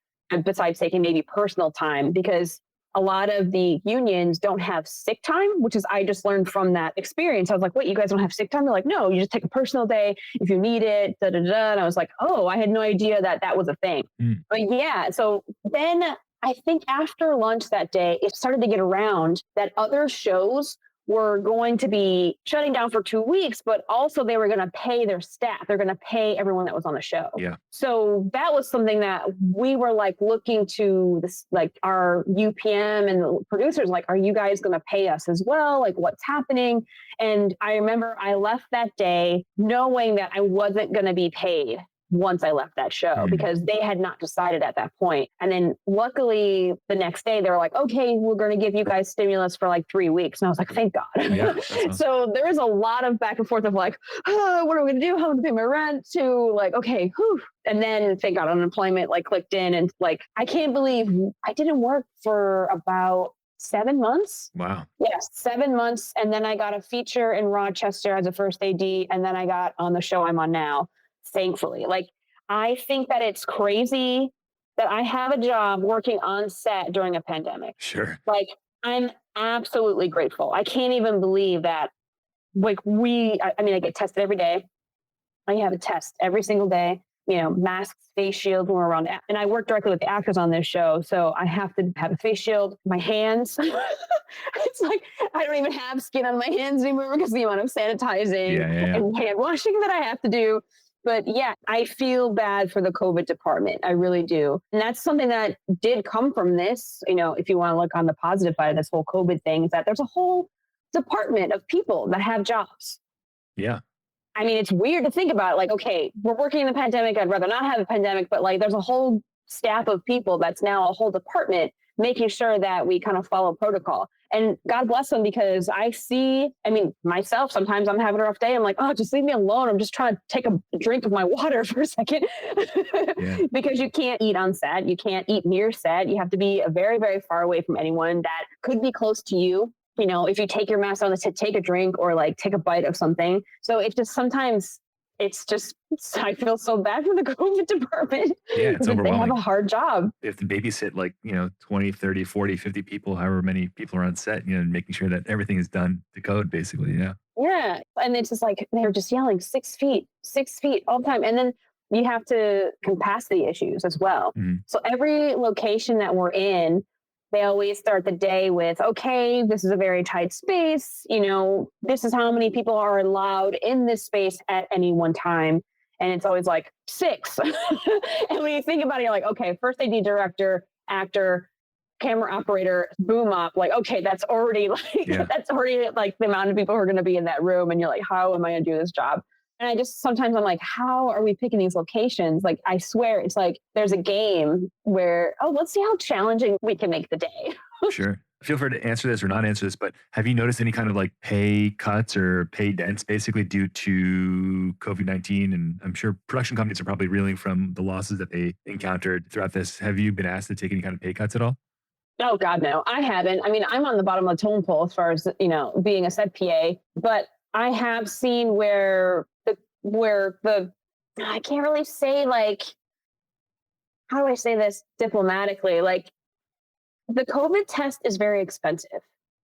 besides taking maybe personal time, because a lot of the unions don't have sick time, which is, I just learned from that experience. I was like, wait, you guys don't have sick time? They're like, no, you just take a personal day if you need it, And I was like, oh, I had no idea that was a thing. But yeah, so then I think after lunch that day, it started to get around that other shows were going to be shutting down for 2 weeks, but also they were going to pay their staff. They're going to pay everyone that was on the show. Yeah. So that was something that we were like looking to this, like our UPM and the producers, like, are you guys going to pay us as well? Like, what's happening? And I remember I left that day knowing that I wasn't going to be paid once I left that show because they had not decided at that point. And then luckily the next day they were like, okay, we're going to give you guys stimulus for like 3 weeks. And I was like, thank God. Yeah, awesome. So there was a lot of back and forth of like, oh, what are we going to do? How am I going to pay my rent? To like, okay, whew. And then thank God unemployment like clicked in, and like, I can't believe I didn't work for about 7 months. Wow. Yes, 7 months. And then I got a feature in Rochester as a first AD. And then I got on the show I'm on now. Thankfully, like, I think that it's crazy that I have a job working on set during a pandemic. Sure. Like, I'm absolutely grateful. I can't even believe that. Like, I mean, I get tested every day. I have a test every single day, masks, face shields when we're around. And I work directly with the actors on this show. So I have to have a face shield. My hands, it's like, I don't even have skin on my hands anymore because the amount of sanitizing and hand washing that I have to do. But yeah, I feel bad for the COVID department. I really do. And that's something that did come from this, if you want to look on the positive side of this whole COVID thing, is that there's a whole department of people that have jobs. Yeah. I mean, it's weird to think about. Like, okay, we're working in the pandemic. I'd rather not have a pandemic, but like, there's a whole staff of people that's now a whole department making sure that we kind of follow protocol. And God bless them, because I mean, myself, sometimes I'm having a rough day. I'm like, oh, just leave me alone. I'm just trying to take a drink of my water for a second. Yeah. Because you can't eat on set. You can't eat near set. You have to be very, very far away from anyone that could be close to you. You know, if you take your mask on to take a drink or like take a bite of something. So it's just sometimes I feel so bad for the COVID department. Yeah. It's because they have overwhelming. a hard job. They have to babysit like, 20, 30, 40, 50 people, however many people are on set, and making sure that everything is done to code basically. Yeah. Yeah. And it's just like they're just yelling 6 feet all the time. And then you have to capacity issues as well. Mhm. So every location that we're in, they always start the day with, okay, this is a very tight space. This is how many people are allowed in this space at any one time. And it's always like 6. And when you think about it, you're like, okay, first AD, director, actor, camera operator, boom up. Like, okay, that's already like, Yeah. that's already like the amount of people who are going to be in that room. And you're like, how am I going to do this job? And sometimes I'm like, how are we picking these locations? Like, I swear it's like there's a game where, oh, let's see how challenging we can make the day. Sure. Feel free to answer this or not answer this, but have you noticed any kind of like pay cuts or pay dents basically due to COVID-19? And I'm sure production companies are probably reeling from the losses that they encountered throughout this. Have you been asked to take any kind of pay cuts at all? Oh God, no, I haven't. I mean, I'm on the bottom of the totem pole as far as, being a set PA, but I have seen where I can't really say, like, how do I say this diplomatically? Like, the COVID test is very expensive.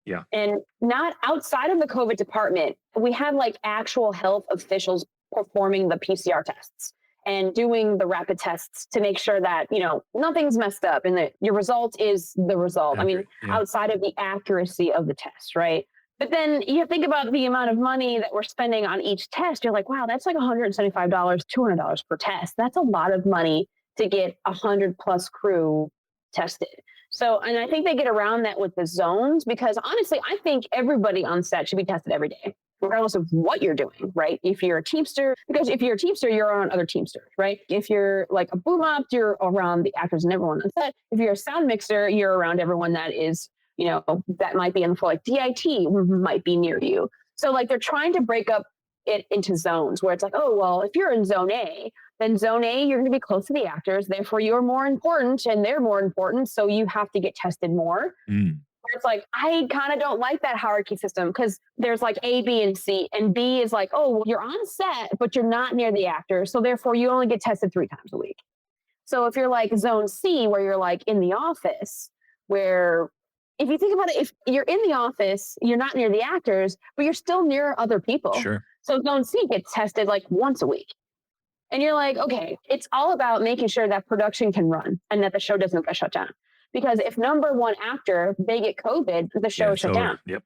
Yeah. And not outside of the COVID department, we have like actual health officials performing the PCR tests and doing the rapid tests to make sure that, nothing's messed up and that your result is the result. I mean, Accurate. Yeah. outside of the accuracy of the test, right? But then you think about the amount of money that we're spending on each test. You're like, wow, that's like $175, $200 per test. That's a lot of money to get 100 plus crew tested. So, and I think they get around that with the zones, because honestly, I think everybody on set should be tested every day, regardless of what you're doing, right? If you're a Teamster, because if you're a Teamster, you're around other Teamsters, right? If you're like a boom op, you're around the actors and everyone on set. If you're a sound mixer, you're around everyone that is, that might be in the floor, like DIT might be near you. So like they're trying to break up it into zones where it's like, oh, well, if you're in zone A, then zone A, you're going to be close to the actors. Therefore, you're more important and they're more important. So you have to get tested more. Mm. Where it's like, I kind of don't like that hierarchy system, because there's like A, B, and C. And B is like, oh, well, you're on set, but you're not near the actors. So therefore, you only get tested 3 times a week. So if you're like zone C, where you're like in the office, where if you think about it, if you're in the office, you're not near the actors, but you're still near other people. Sure. So zone C gets tested like once a week. And you're like, okay, it's all about making sure that production can run and that the show doesn't get shut down. Because if number one actor, they get COVID, the show is shut down. Yep.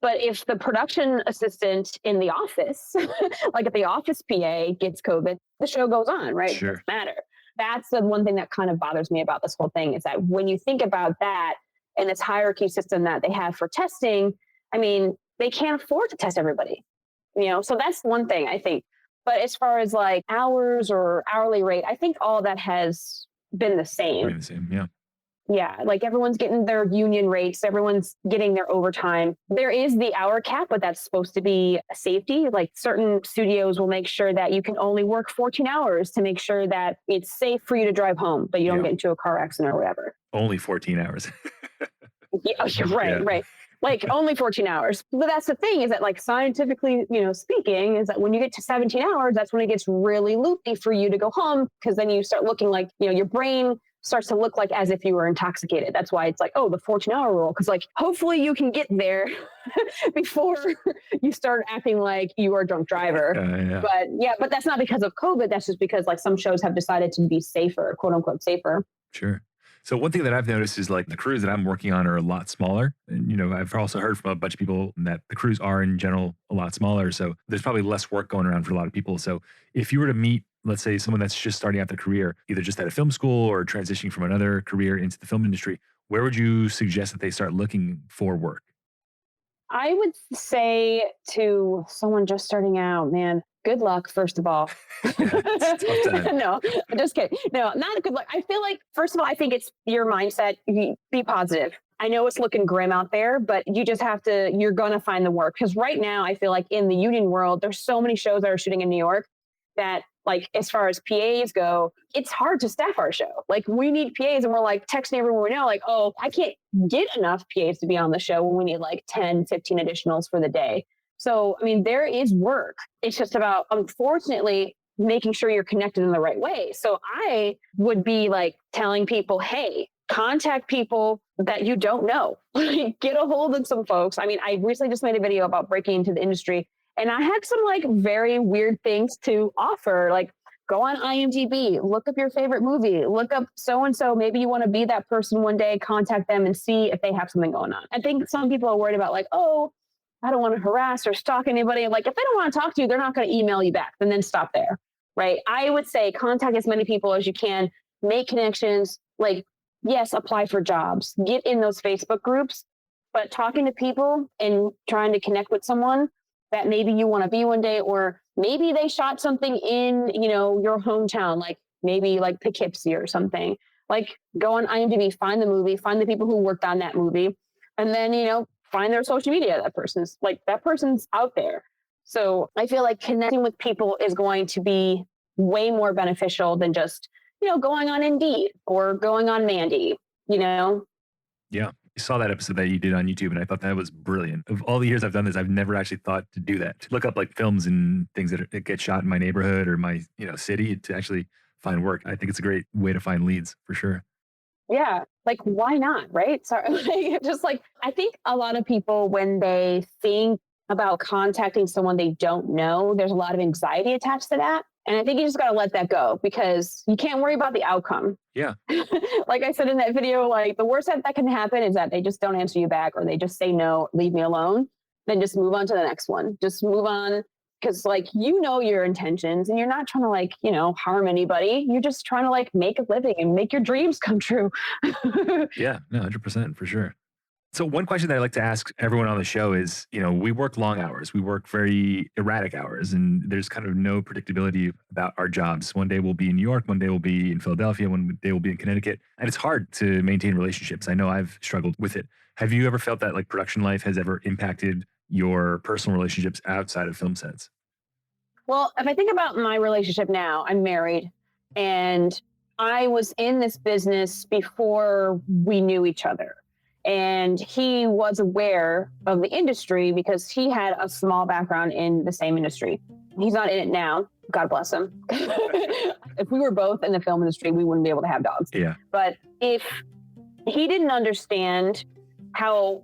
But if the production assistant in the office, like if the office PA gets COVID, the show goes on, right? Sure. It doesn't matter. That's the one thing that kind of bothers me about this whole thing, is that when you think about that and this hierarchy system that they have for testing, I mean, they can't afford to test everybody, So that's one thing I think. But as far as like hours or hourly rate, I think all that has been the same. Yeah. Yeah, like everyone's getting their union rates, everyone's getting their overtime. There is the hour cap, but that's supposed to be a safety. Like certain studios will make sure that you can only work 14 hours to make sure that it's safe for you to drive home, but you don't get into a car accident or whatever. Only 14 hours. Yeah, right. Like only 14 hours. But that's the thing, is that like scientifically, speaking, is that when you get to 17 hours, that's when it gets really loopy for you to go home, because then you start looking like, your brain starts to look like as if you were intoxicated. That's why it's like, oh, the 14-hour rule. Because like, hopefully you can get there before you start acting like you are a drunk driver. Yeah. But that's not because of COVID. That's just because like some shows have decided to be safer, quote unquote safer. Sure. So one thing that I've noticed is like the crews that I'm working on are a lot smaller. And, I've also heard from a bunch of people that the crews are in general a lot smaller. So there's probably less work going around for a lot of people. So if you were to meet, let's say, someone that's just starting out their career, either just out of film school or transitioning from another career into the film industry, where would you suggest that they start looking for work? I would say to someone just starting out, man, good luck, first of all. Yeah, it's a tough time. No, I'm just kidding. No, not a good luck. I feel like, first of all, I think it's your mindset. Be positive. I know it's looking grim out there, but you just have to, you're going to find the work. Because right now, I feel like in the union world, there's so many shows that are shooting in New York that, like, as far as PAs go, it's hard to staff our show. Like, we need PAs, and we're like texting everyone we know, like, oh, I can't get enough PAs to be on the show when we need like 10, 15 additionals for the day. So, I mean, there is work. It's just about, unfortunately, making sure you're connected in the right way. So I would be like telling people, hey, contact people that you don't know. Get a hold of some folks. I mean, I recently just made a video about breaking into the industry, and I had some like very weird things to offer, like go on IMDb, look up your favorite movie, look up so-and-so. Maybe you want to be that person one day, contact them and see if they have something going on. I think some people are worried about like, oh, I don't want to harass or stalk anybody. Like, if they don't want to talk to you, they're not going to email you back, and then stop there, right? I would say contact as many people as you can, make connections, like, yes, apply for jobs, get in those Facebook groups, but talking to people and trying to connect with someone that maybe you want to be one day, or maybe they shot something in, your hometown, like maybe like Poughkeepsie or something. Like, go on IMDb, find the movie, find the people who worked on that movie, and then, find their social media. That person's out there. So I feel like connecting with people is going to be way more beneficial than just, going on Indeed or going on Mandy. Yeah. I saw that episode that you did on YouTube, and I thought that was brilliant. Of all the years I've done this, I've never actually thought to do that. To look up like films and things that get shot in my neighborhood or my, city, to actually find work. I think it's a great way to find leads for sure. Yeah. Like, why not? Right. So just like, I think a lot of people, when they think about contacting someone they don't know, there's a lot of anxiety attached to that. And I think you just got to let that go, because you can't worry about the outcome. Yeah. Like I said in that video, like, the worst that can happen is that they just don't answer you back, or they just say no, leave me alone. Then just move on to the next one. Just move on. Because like, your intentions, and you're not trying to like, harm anybody. You're just trying to like make a living and make your dreams come true. Yeah, no, 100% for sure. So one question that I like to ask everyone on the show is, we work long hours, we work very erratic hours, and there's kind of no predictability about our jobs. One day we'll be in New York, one day we'll be in Philadelphia, one day we'll be in Connecticut. And it's hard to maintain relationships. I know I've struggled with it. Have you ever felt that like production life has ever impacted your personal relationships outside of film sets? Well, if I think about my relationship now, I'm married, and I was in this business before we knew each other. And he was aware of the industry because he had a small background in the same industry. He's not in it now. God bless him. If we were both in the film industry, we wouldn't be able to have dogs. Yeah. But if he didn't understand how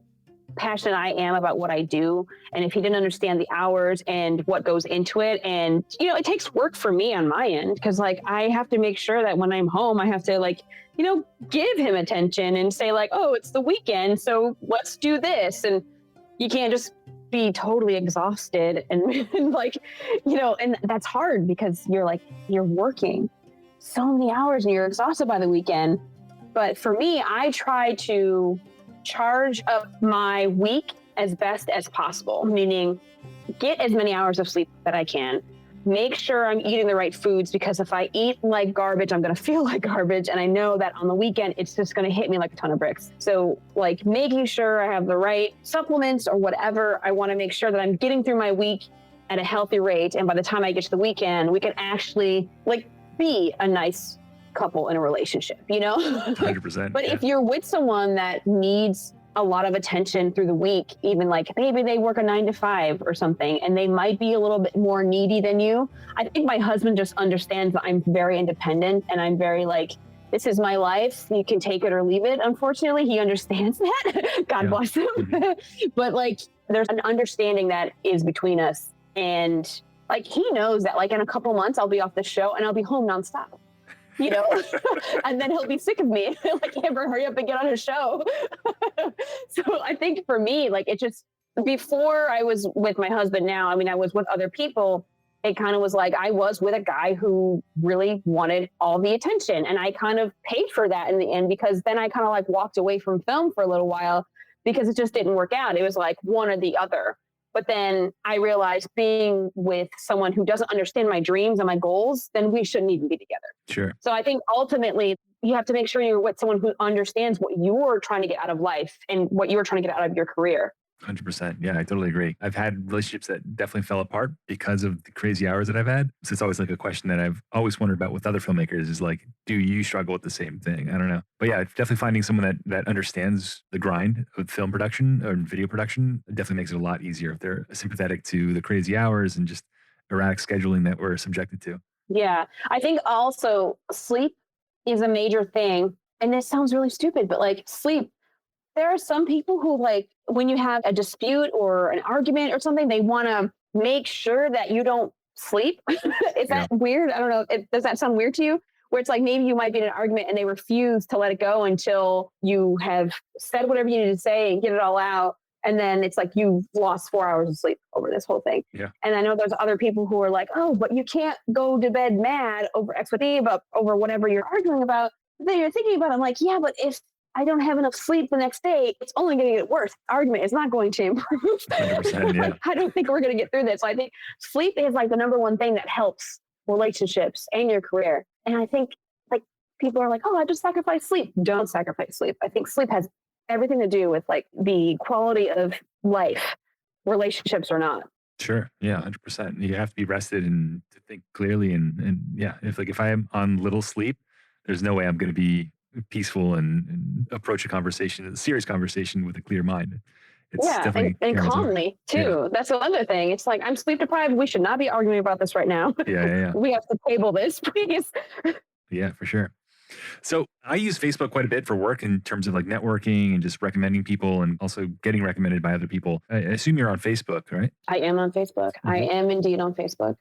passionate I am about what I do, and if he didn't understand the hours and what goes into it, and it takes work for me on my end, because like, I have to make sure that when I'm home, I have to like, give him attention and say like, oh, it's the weekend, so let's do this. And you can't just be totally exhausted and like, and that's hard, because you're working so many hours and you're exhausted by the weekend. But for me, I try to charge up my week as best as possible, meaning get as many hours of sleep that I can. Make sure I'm eating the right foods, because if I eat like garbage, I'm going to feel like garbage. And I know that on the weekend, it's just going to hit me like a ton of bricks. So like, making sure I have the right supplements or whatever, I want to make sure that I'm getting through my week at a healthy rate. And by the time I get to the weekend, we can actually like be a nice couple in a relationship, 100%. But yeah. if you're with someone that needs a lot of attention through the week, even like maybe they work a 9 to 5 or something, and they might be a little bit more needy than you. I think my husband just understands that I'm very independent, and I'm very like, this is my life. You can take it or leave it. Unfortunately, he understands that. God bless him. But like, there's an understanding that is between us. And like, he knows that like in a couple months, I'll be off the show and I'll be home nonstop. And then he'll be sick of me. Like, Amber, hurry up and get on a show. So I think for me, like, it just, before I was with my husband now, I mean, I was with other people. It kind of was like, I was with a guy who really wanted all the attention. And I kind of paid for that in the end, because then I kind of like walked away from film for a little while, because it just didn't work out. It was like one or the other. But then I realized being with someone who doesn't understand my dreams and my goals, then we shouldn't even be together. Sure. So I think ultimately you have to make sure you're with someone who understands what you're trying to get out of life and what you're trying to get out of your career. 100%. Yeah, I totally agree. I've had relationships that definitely fell apart because of the crazy hours that I've had. So it's always like a question that I've always wondered about with other filmmakers is like, do you struggle with the same thing? I don't know. But yeah, definitely finding someone that understands the grind of film production or video production definitely makes it a lot easier if they're sympathetic to the crazy hours and just erratic scheduling that we're subjected to. Yeah. I think also sleep is a major thing. And this sounds really stupid, but like sleep, there are some people who like when you have a dispute or an argument or something, they want to make sure that you don't sleep. Is Yeah. that weird? I don't know. Does that sound weird to you? Where it's like maybe you might be in an argument and they refuse to let it go until you have said whatever you need to say and get it all out. And then it's like you've lost 4 hours of sleep over this whole thing. Yeah. And I know there's other people who are like, oh, but you can't go to bed mad over X with E about over whatever you're arguing about. But then you're thinking about it, I'm like, yeah, but if I don't have enough sleep the next day, it's only going to get worse. The argument is not going to improve. 100%, yeah. I don't think we're going to get through this. So I think sleep is like the number one thing that helps relationships and your career. And I think like people are like, oh, I just sacrifice sleep. Don't sacrifice sleep. I think sleep has everything to do with like the quality of life, relationships or not. Sure. Yeah, 100%. You have to be rested and to think clearly. And yeah, if I am on little sleep, there's no way I'm going to be peaceful and approach a conversation, a serious conversation with a clear mind. It's Yeah, definitely and carries over. calmly Yeah. too. That's another thing. It's like I'm sleep deprived. We should not be arguing about this right now. Yeah. We have to table this, please. Yeah, for sure. So I use Facebook quite a bit for work in terms of like networking and just recommending people and also getting recommended by other people. I assume you're on Facebook, right? I am on Facebook. I Mhm. am indeed on Facebook.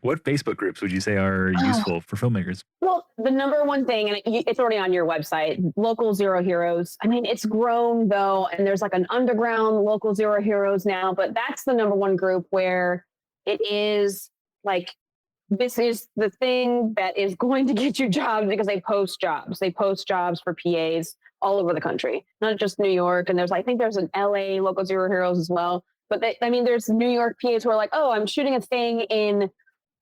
What Facebook groups would you say are Oh, useful for filmmakers? well, the number one thing, and it's already on your website, Local Zero Heroes. I mean, it's grown though, and there's like an underground Local Zero Heroes now, but that's the number one group where it is like, this is the thing that is going to get you jobs because they post jobs. They post jobs for PAs all over the country, not just New York. And there's, I think there's an LA Local Zero Heroes as well. But I mean, there's New York PAs who are like, oh, I'm shooting a thing in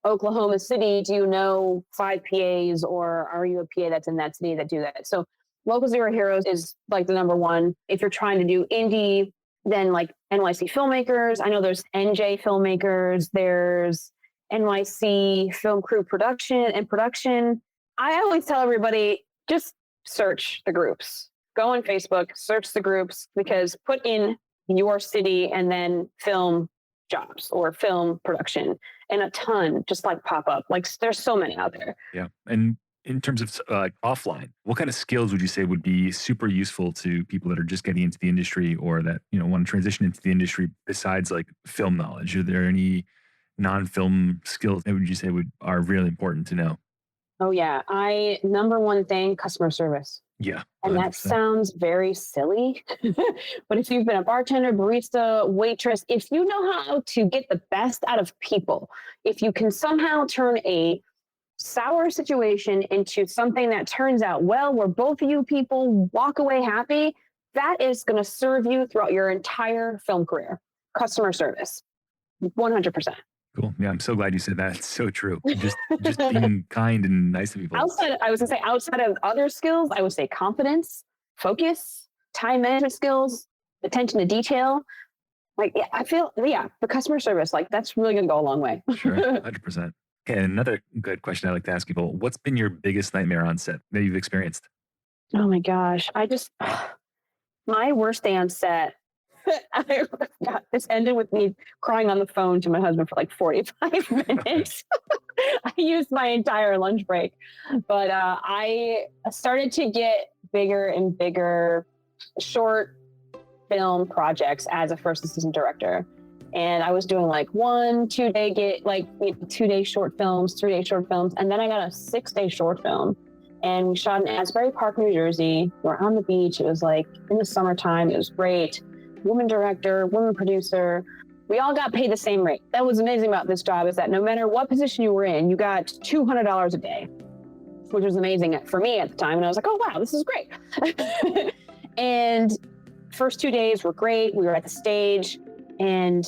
Oklahoma City. Do you know 5 PAs or are you a PA that's in that city that do that? So Local Zero Heroes is like the number one. If you're trying to do indie, then like NYC Filmmakers. I know there's NJ Filmmakers. There's NYC Film Crew Production and Production. I always tell everybody, just search the groups. Go on Facebook, search the groups, because put in your city and then film jobs or film production, and a ton just like pop up. Like there's so many out there. Yeah. And in terms of like offline, what kind of skills would you say would be super useful to people that are just getting into the industry or that, want to transition into the industry besides like film knowledge? Are there any non-film skills that would you say are really important to know? Oh yeah. Number one thing, customer service. Yeah. And that 100%. sounds very silly. But if you've been a bartender, barista, waitress, if you know how to get the best out of people, if you can somehow turn a sour situation into something that turns out well, where both of you people walk away happy, that is going to serve you throughout your entire film career. Customer service, 100%. Cool. Yeah, I'm so glad you said that. It's so true. Just being kind and nice to people. Outside of other skills, I would say confidence, focus, time management skills, attention to detail. Like, yeah, I feel, yeah, for customer service, like that's really going to go a long way. Sure, 100%. Okay, another good question I like to ask people: what's been your biggest nightmare on set that you've experienced? Oh my gosh, my worst day on set. This ended with me crying on the phone to my husband for like 45 minutes. I used my entire lunch break, but I started to get bigger and bigger short film projects as a first assistant director. And I was doing like 2 day short films, 3 day short films. And then I got a 6 day short film. And we shot in Asbury Park, New Jersey. We're on the beach. It was like in the summertime. It was great. Woman director, woman producer. We all got paid the same rate. That was amazing about this job, is that no matter what position you were in, you got $200 a day, which was amazing for me at the time. And I was like, oh, wow, this is great. And first 2 days were great. We were at the stage and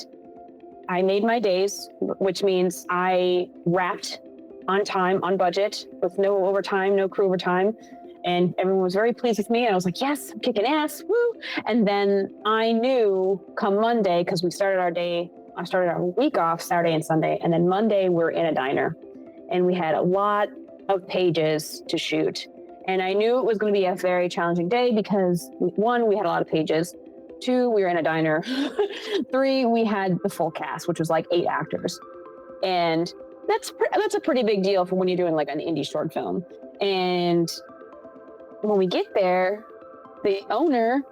I made my days, which means I wrapped on time, on budget, with no overtime, no crew overtime. And everyone was very pleased with me. And I was like, yes, I'm kicking ass, woo. And then I knew come Monday, because I started our week off Saturday and Sunday. And then Monday we're in a diner and we had a lot of pages to shoot. And I knew it was going to be a very challenging day because 1, we had a lot of pages. 2, we were in a diner. 3, we had the full cast, which was like 8 actors. And that's a pretty big deal for when you're doing like an indie short film. And when we get there, the owner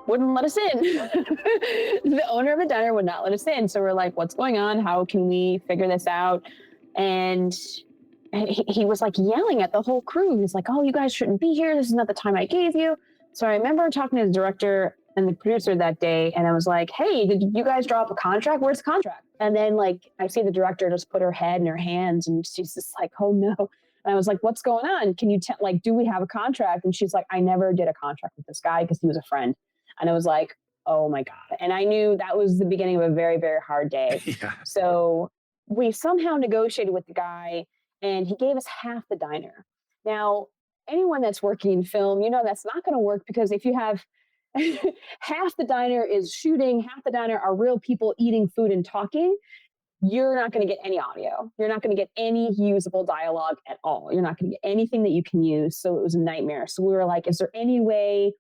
wouldn't let us in. The owner of the diner would not let us in. So we're like, what's going on? How can we figure this out? And he was like yelling at the whole crew. He's like, oh, you guys shouldn't be here. This is not the time I gave you. So I remember talking to the director and the producer that day. And I was like, hey, did you guys draw up a contract? Where's the contract? And then like, I see the director just put her head in her hands and she's just like, oh no. And I was like, what's going on? Can you do we have a contract? And she's like, I never did a contract with this guy because he was a friend. And I was like, oh my God. And I knew that was the beginning of a very, very hard day. Yeah. So we somehow negotiated with the guy and he gave us half the diner. Now, anyone that's working in film, that's not going to work because if you have half the diner is shooting, half the diner are real people eating food and talking, you're not going to get any audio. You're not going to get any usable dialogue at all. You're not going to get anything that you can use. So it was a nightmare. So we were like, is there any way,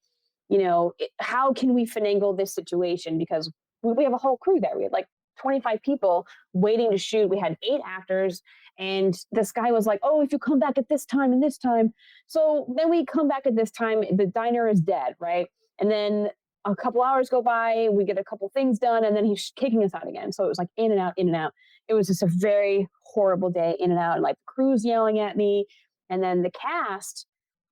how can we finagle this situation? Because we have a whole crew there. We had like 25 people waiting to shoot. We had 8 actors. And this guy was like, oh, if you come back at this time and this time. So then we come back at this time, the diner is dead, right? And then a couple hours go by, we get a couple things done, and then he's kicking us out again. So it was like in and out, in and out. It was just a very horrible day, in and out. And like the crew's yelling at me. And then the cast,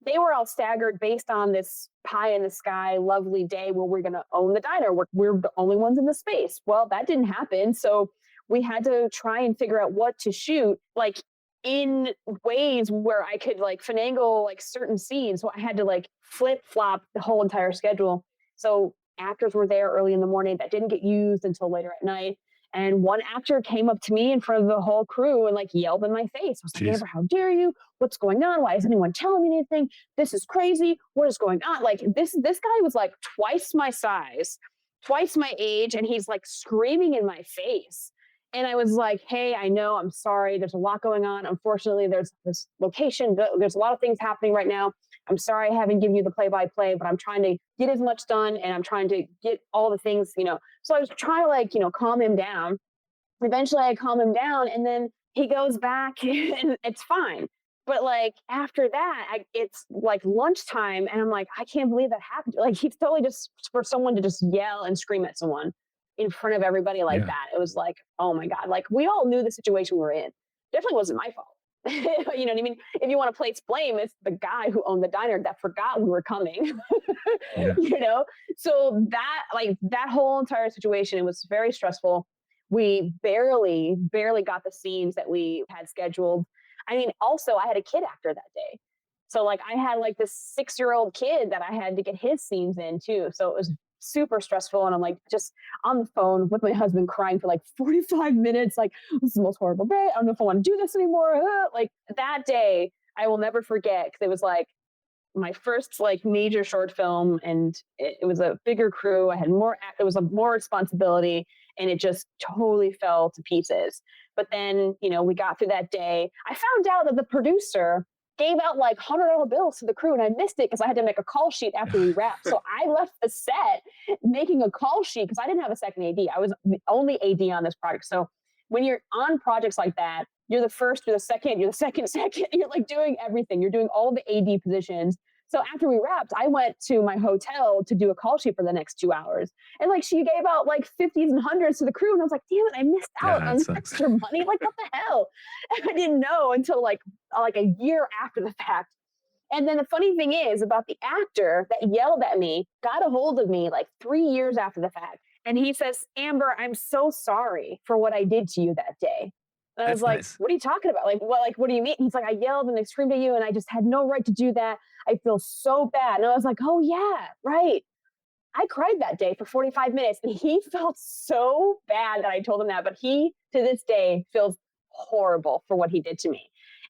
they were all staggered based on this pie in the sky, lovely day where we're going to own the diner. We're the only ones in the space. Well, that didn't happen. So we had to try and figure out what to shoot, like in ways where I could like finagle like certain scenes. So I had to like flip flop the whole entire schedule. So actors were there early in the morning that didn't get used until later at night. And one actor came up to me in front of the whole crew and like yelled in my face. I was like, Amber, how dare you? What's going on? Why isn't anyone telling me anything? This is crazy. What is going on? Like this guy was like twice my size, twice my age. And he's like screaming in my face. And I was like, hey, I know, I'm sorry. There's a lot going on. Unfortunately, there's this location. There's a lot of things happening right now. I'm sorry I haven't given you the play-by-play, but I'm trying to get as much done and I'm trying to get all the things, So I was trying to like, calm him down. Eventually I calm him down and then he goes back and it's fine. But like after that, it's like lunchtime and I'm like, I can't believe that happened. Like he's totally just for someone to just yell and scream at someone in front of everybody like that. It was like, oh my God, like we all knew the situation we were in. Definitely wasn't my fault. You know what I mean? If you want to place blame, it's the guy who owned the diner that forgot we were coming. So that whole entire situation, it was very stressful. We barely got the scenes that we had scheduled. I mean, also I had a kid actor that day. So like I had like this 6-year-old kid that I had to get his scenes in too. So it was super stressful. And I'm like just on the phone with my husband crying for like 45 minutes. Like, this is the most horrible day. I don't know if I want to do this anymore. Like that day, I will never forget because it was like my first like major short film and it was a bigger crew. I had it was more responsibility and it just totally fell to pieces. But then, we got through that day. I found out that the producer gave out like $100 bills to the crew and I missed it because I had to make a call sheet after we wrapped. So I left the set making a call sheet because I didn't have a second AD. I was the only AD on this project. So when you're on projects like that, you're the first, you're the second, you're like doing everything. You're doing all the AD positions. So after we wrapped, I went to my hotel to do a call sheet for the next 2 hours. And like she gave out like 50s and 100s to the crew. And I was like, damn it, I missed out on extra money. Like, what the hell? And I didn't know until like a year after the fact. And then the funny thing is about the actor that yelled at me, got a hold of me like 3 years after the fact. And he says, Amber, I'm so sorry for what I did to you that day. And I was like, What are you talking about? Like, what do you mean? He's like, I yelled and I screamed at you and I just had no right to do that. I feel so bad. And I was like, oh yeah, right. I cried that day for 45 minutes and he felt so bad that I told him that, but he to this day feels horrible for what he did to me.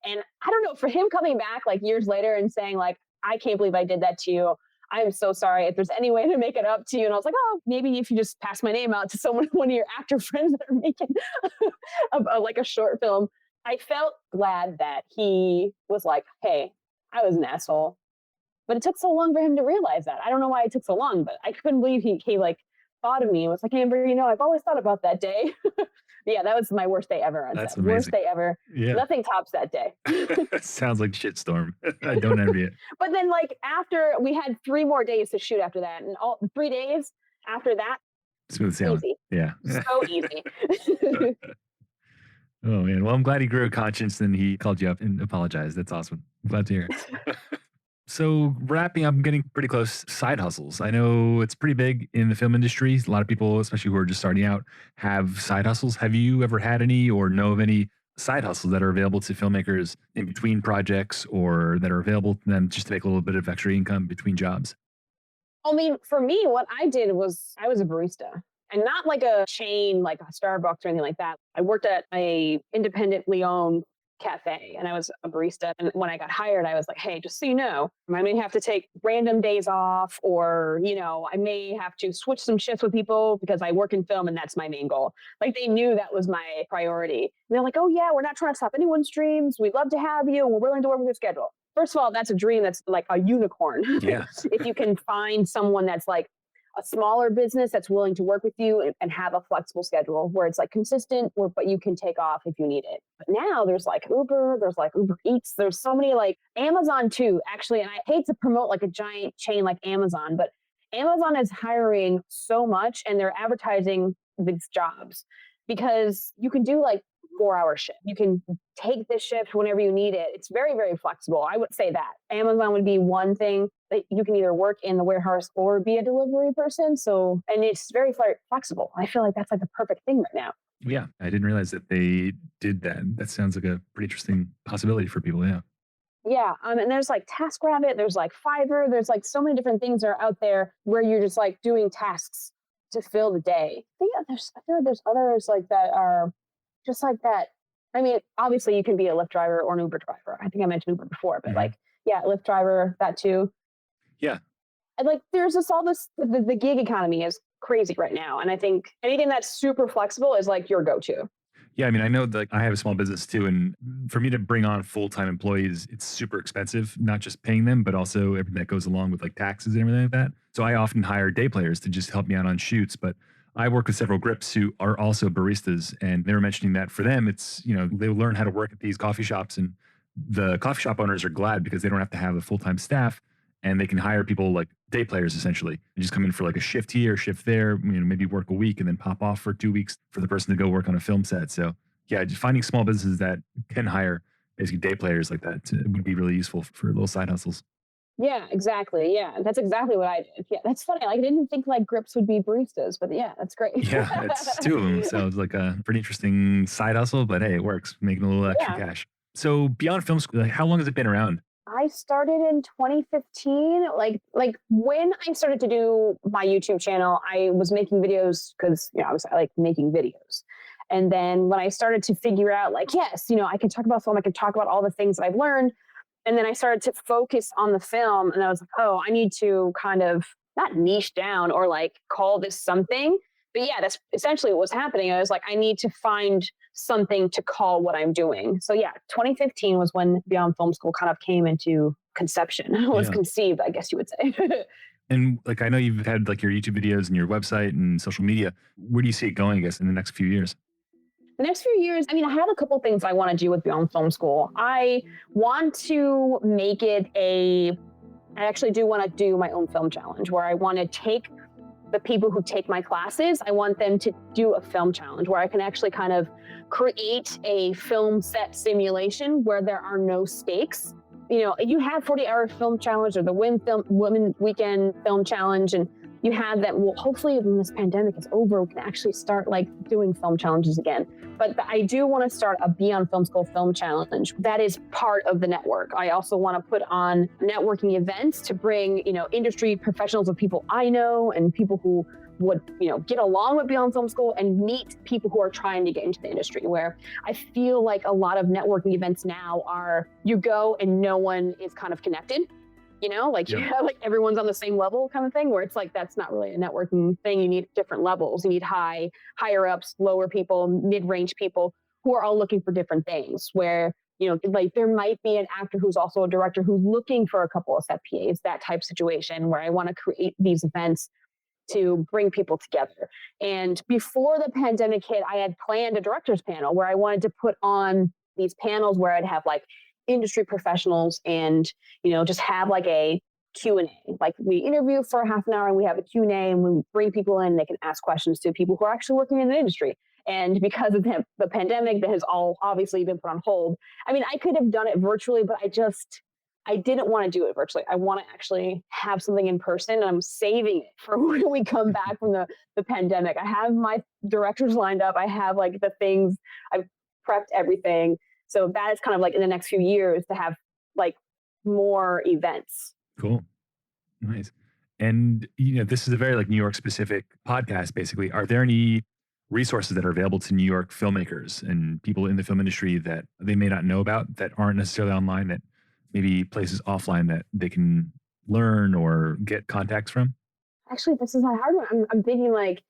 And I don't know, for him coming back like years later and saying like, I can't believe I did that to you. I'm so sorry. If there's any way to make it up to you. And I was like, oh, maybe if you just pass my name out to someone, one of your actor friends that are making like a short film. I felt glad that he was like, hey, I was an asshole. But it took so long for him to realize that. I don't know why it took so long, but I couldn't believe he like thought of me and was like, Amber, I've always thought about that day. Yeah, that was my worst day ever on That's set. amazing. Worst day ever. Yeah. Nothing tops that day. Sounds like shitstorm. I don't envy it. But then like after we had 3 more days to shoot after that, and all 3 days after that, Smooth sailing. easy. Yeah. So easy. Oh man. Well, I'm glad he grew a conscience and he called you up and apologized. That's awesome. I'm glad to hear it. So wrapping up, I'm getting pretty close. Side hustles. I know it's pretty big in the film industry. A lot of people, especially who are just starting out, have side hustles. Have you ever had any or know of any side hustles that are available to filmmakers in between projects or that are available to them just to make a little bit of extra income between jobs? I mean, for me, what I did was I was a barista. And not like a chain like a Starbucks or anything like that. I worked at a independently owned cafe and I was a barista. And when I got hired, I was like, hey, just so you know, I may have to take random days off or, I may have to switch some shifts with people because I work in film and that's my main goal. Like they knew that was my priority. And they're like, oh yeah, we're not trying to stop anyone's dreams. We'd love to have you. We're willing to work with your schedule. First of all, that's a dream that's like a unicorn. Yeah. If you can find someone that's like a smaller business that's willing to work with you and have a flexible schedule where it's like consistent, but you can take off if you need it. But now there's like Uber, there's like Uber Eats, there's so many like Amazon too, actually. And I hate to promote like a giant chain like Amazon, but Amazon is hiring so much and they're advertising these jobs because you can do like 4-hour shift. You can take this shift whenever you need it. It's very, very flexible. I would say that Amazon would be one thing that you can either work in the warehouse or be a delivery person. So, and it's very flexible. I feel like that's like the perfect thing right now. Yeah. I didn't realize that they did that. That sounds like a pretty interesting possibility for people. Yeah. Yeah. And there's like TaskRabbit, there's like Fiverr, there's like so many different things that are out there where you're just like doing tasks to fill the day. I feel like there's others like that are just like that. I mean, obviously you can be a Lyft driver or an Uber driver. I think I mentioned Uber before, but like, yeah, Lyft driver, that too. Yeah. And like, there's just all this, the gig economy is crazy right now. And I think anything that's super flexible is like your go-to. Yeah, I mean, I know that I have a small business too, and for me to bring on full-time employees, it's super expensive, not just paying them, but also everything that goes along with like taxes and everything like that. So I often hire day players to just help me out on shoots, but I work with several grips who are also baristas, and they were mentioning that for them, it's, they learn how to work at these coffee shops, and the coffee shop owners are glad because they don't have to have a full-time staff, and they can hire people like day players essentially and just come in for like a shift here, shift there, maybe work a week and then pop off for 2 weeks for the person to go work on a film set. So yeah, just finding small businesses that can hire basically day players like that would be really useful for little side hustles. Yeah, exactly. Yeah, that's exactly what I did. Yeah, that's funny. Like, I didn't think like grips would be baristas, but yeah, that's great. Yeah, it's 2 of them. So it's like a pretty interesting side hustle, but hey, it works, making a little extra cash. So beyond film school, like, how long has it been around? I started in 2015. Like when I started to do my YouTube channel, I was making videos because I like making videos. And then when I started to figure out like, yes, I can talk about film, I can talk about all the things that I've learned. And then I started to focus on the film and I was like, oh, I need to kind of not niche down or like call this something. But yeah, that's essentially what was happening. I was like, I need to find something to call what I'm doing. So yeah, 2015 was when Beyond Film School kind of came into conception, was conceived, I guess you would say. And like, I know you've had like your YouTube videos and your website and social media. Where do you see it going, I guess, in the next few years? The next few years, I mean, I have a couple things I want to do with Beyond Film School. I want to make it I actually do want to do my own film challenge where I want to take the people who take my classes, I want them to do a film challenge where I can actually kind of create a film set simulation where there are no stakes. You have 40-hour film challenge or the Women Weekend film challenge, and you have that, well, hopefully when this pandemic is over, we can actually start like doing film challenges again. But I do want to start a Beyond Film School film challenge. That is part of the network. I also want to put on networking events to bring, industry professionals of people I know and people who would, get along with Beyond Film School and meet people who are trying to get into the industry, where I feel like a lot of networking events now are you go and no one is kind of connected. Like everyone's on the same level kind of thing, where it's like, that's not really a networking thing. You need different levels. You need higher ups, lower people, mid-range people who are all looking for different things, where, like there might be an actor who's also a director who's looking for a couple of set PAs, that type situation, where I want to create these events to bring people together. And before the pandemic hit, I had planned a director's panel where I wanted to put on these panels where I'd have like industry professionals and, just have like a Q&A. Like we interview for half an hour and we have a Q&A, and we bring people in, they can ask questions to people who are actually working in the industry. And because of the pandemic, that has all obviously been put on hold. I mean, I could have done it virtually, but I didn't want to do it virtually. I want to actually have something in person, and I'm saving it for when we come back from the pandemic. I have my directors lined up. I have like the things, I've prepped everything. So that is kind of like in the next few years to have like more events. Cool. Nice. And, this is a very like New York specific podcast, basically. Are there any resources that are available to New York filmmakers and people in the film industry that they may not know about, that aren't necessarily online, that maybe places offline that they can learn or get contacts from? Actually, this is a hard one. I'm thinking like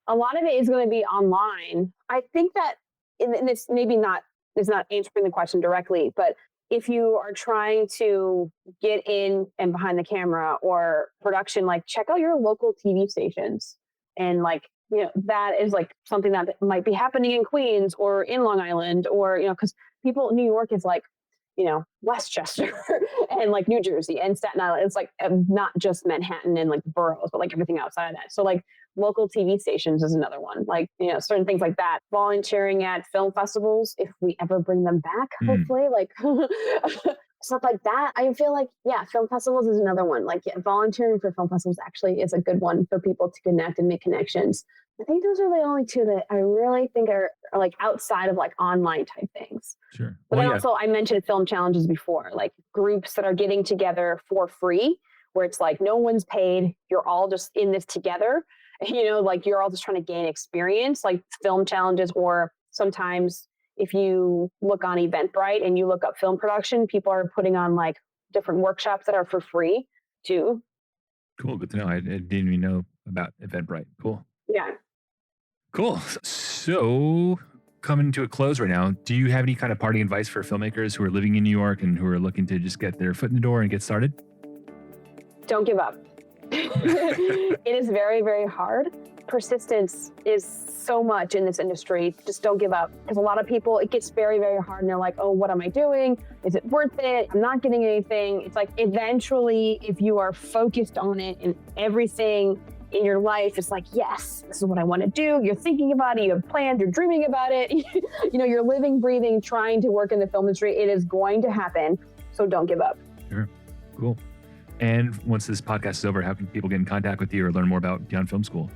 a lot of it is going to be online. I think that, and it's maybe not answering the question directly, but if you are trying to get in and behind the camera or production, like check out your local TV stations. And like, that is like something that might be happening in Queens or in Long Island, or, because New York is like, Westchester and like New Jersey and Staten Island. It's like not just Manhattan and like the boroughs, but like everything outside of that. So like local TV stations is another one. Like, certain things like that. Volunteering at film festivals, if we ever bring them back, hopefully, like stuff like that. I feel like, film festivals is another one. Like volunteering for film festivals actually is a good one for people to connect and make connections. I think those are the only two that I really think are like outside of like online type things. Sure. But also I mentioned film challenges before, like groups that are getting together for free, where it's like no one's paid. You're all just in this together. Like you're all just trying to gain experience, like film challenges. Or sometimes if you look on Eventbrite and you look up film production, people are putting on like different workshops that are for free too. Cool. Good to know. I didn't even know about Eventbrite. Cool. Yeah. Cool. So coming to a close right now, do you have any kind of parting advice for filmmakers who are living in New York and who are looking to just get their foot in the door and get started? Don't give up. It is very, very hard. Persistence is so much in this industry. Just don't give up. Because a lot of people, it gets very, very hard. And they're like, oh, what am I doing? Is it worth it? I'm not getting anything. It's like eventually, if you are focused on it and everything in your life, it's like, yes, this is what I want to do. You're thinking about it. You have plans. You're dreaming about it. You're living, breathing, trying to work in the film industry. It is going to happen. So don't give up. Sure. Cool. And once this podcast is over, how can people get in contact with you or learn more about Beyond Film School?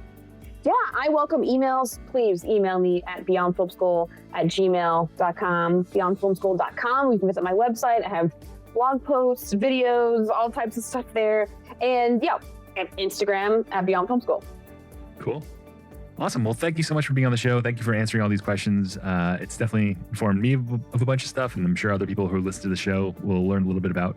Yeah, I welcome emails. Please email me at beyondfilmschool@gmail.com, beyondfilmschool.com. You can visit my website. I have blog posts, videos, all types of stuff there. And and Instagram at Beyond Film School. Cool. Awesome. Well, thank you so much for being on the show. Thank you for answering all these questions. It's definitely informed me of a bunch of stuff, and I'm sure other people who listen to the show will learn a little bit about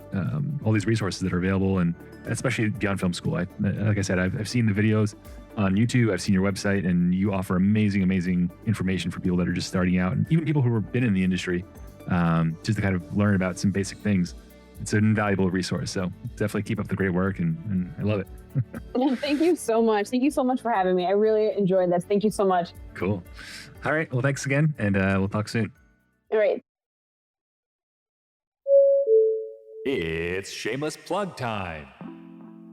all these resources that are available, and especially Beyond Film School. Like I said, I've seen the videos on YouTube. I've seen your website, and you offer amazing information for people that are just starting out, and even people who have been in the industry, just to kind of learn about some basic things. It's an invaluable resource. So definitely keep up the great work, and I love it. Thank you so much. Thank you so much for having me. I really enjoyed this. Thank you so much. Cool. All right. Well, thanks again, and we'll talk soon. All right. It's shameless plug time.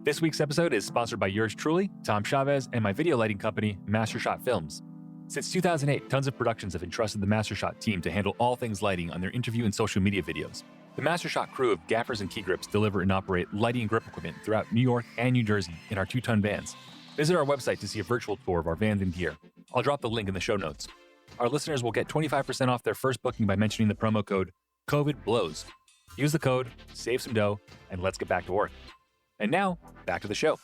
This week's episode is sponsored by yours truly, Tom Chavez, and my video lighting company, Mastershot Films. Since 2008, tons of productions have entrusted the Mastershot team to handle all things lighting on their interview and social media videos. The Mastershot crew of gaffers and key grips deliver and operate lighting and grip equipment throughout New York and New Jersey in our 2-ton vans. Visit our website to see a virtual tour of our vans and gear. I'll drop the link in the show notes. Our listeners will get 25% off their first booking by mentioning the promo code COVIDBLOWS. Use the code, save some dough, and let's get back to work. And now, back to the show.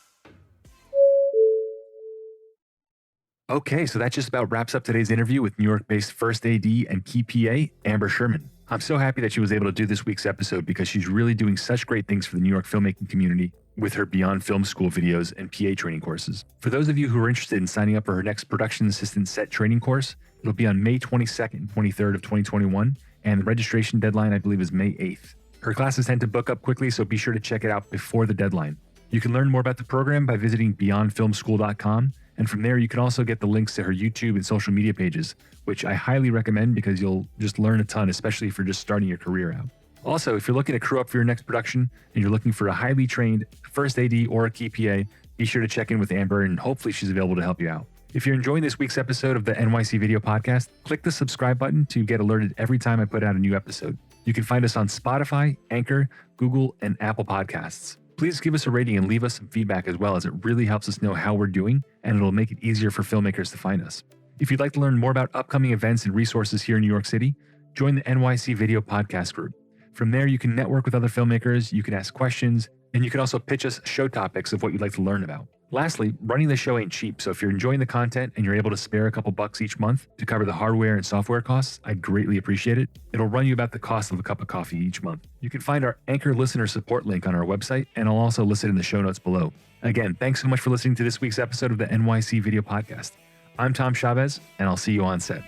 Okay, so that just about wraps up today's interview with New York-based First AD and Key PA, Amber Sherman. I'm so happy that she was able to do this week's episode because she's really doing such great things for the New York filmmaking community with her Beyond Film School videos and PA training courses. For those of you who are interested in signing up for her next production assistant set training course, it'll be on May 22nd and 23rd of 2021, and the registration deadline, I believe, is May 8th. Her classes tend to book up quickly, so be sure to check it out before the deadline. You can learn more about the program by visiting beyondfilmschool.com, and from there you can also get the links to her YouTube and social media pages, which I highly recommend because you'll just learn a ton, especially if you're just starting your career out. Also, if you're looking to crew up for your next production and you're looking for a highly trained First AD or a Key PA, be sure to check in with Amber and hopefully she's available to help you out. If you're enjoying this week's episode of the NYC Video Podcast, click the subscribe button to get alerted every time I put out a new episode. You can find us on Spotify, Anchor, Google, and Apple Podcasts. Please give us a rating and leave us some feedback as well, as it really helps us know how we're doing and it'll make it easier for filmmakers to find us. If you'd like to learn more about upcoming events and resources here in New York City, join the NYC Video Podcast group. From there, you can network with other filmmakers, you can ask questions, and you can also pitch us show topics of what you'd like to learn about. Lastly, running the show ain't cheap, so if you're enjoying the content and you're able to spare a couple bucks each month to cover the hardware and software costs, I'd greatly appreciate it. It'll run you about the cost of a cup of coffee each month. You can find our Anchor listener support link on our website, and I'll also list it in the show notes below. Again, thanks so much for listening to this week's episode of the NYC Video Podcast. I'm Tom Chavez, and I'll see you on set.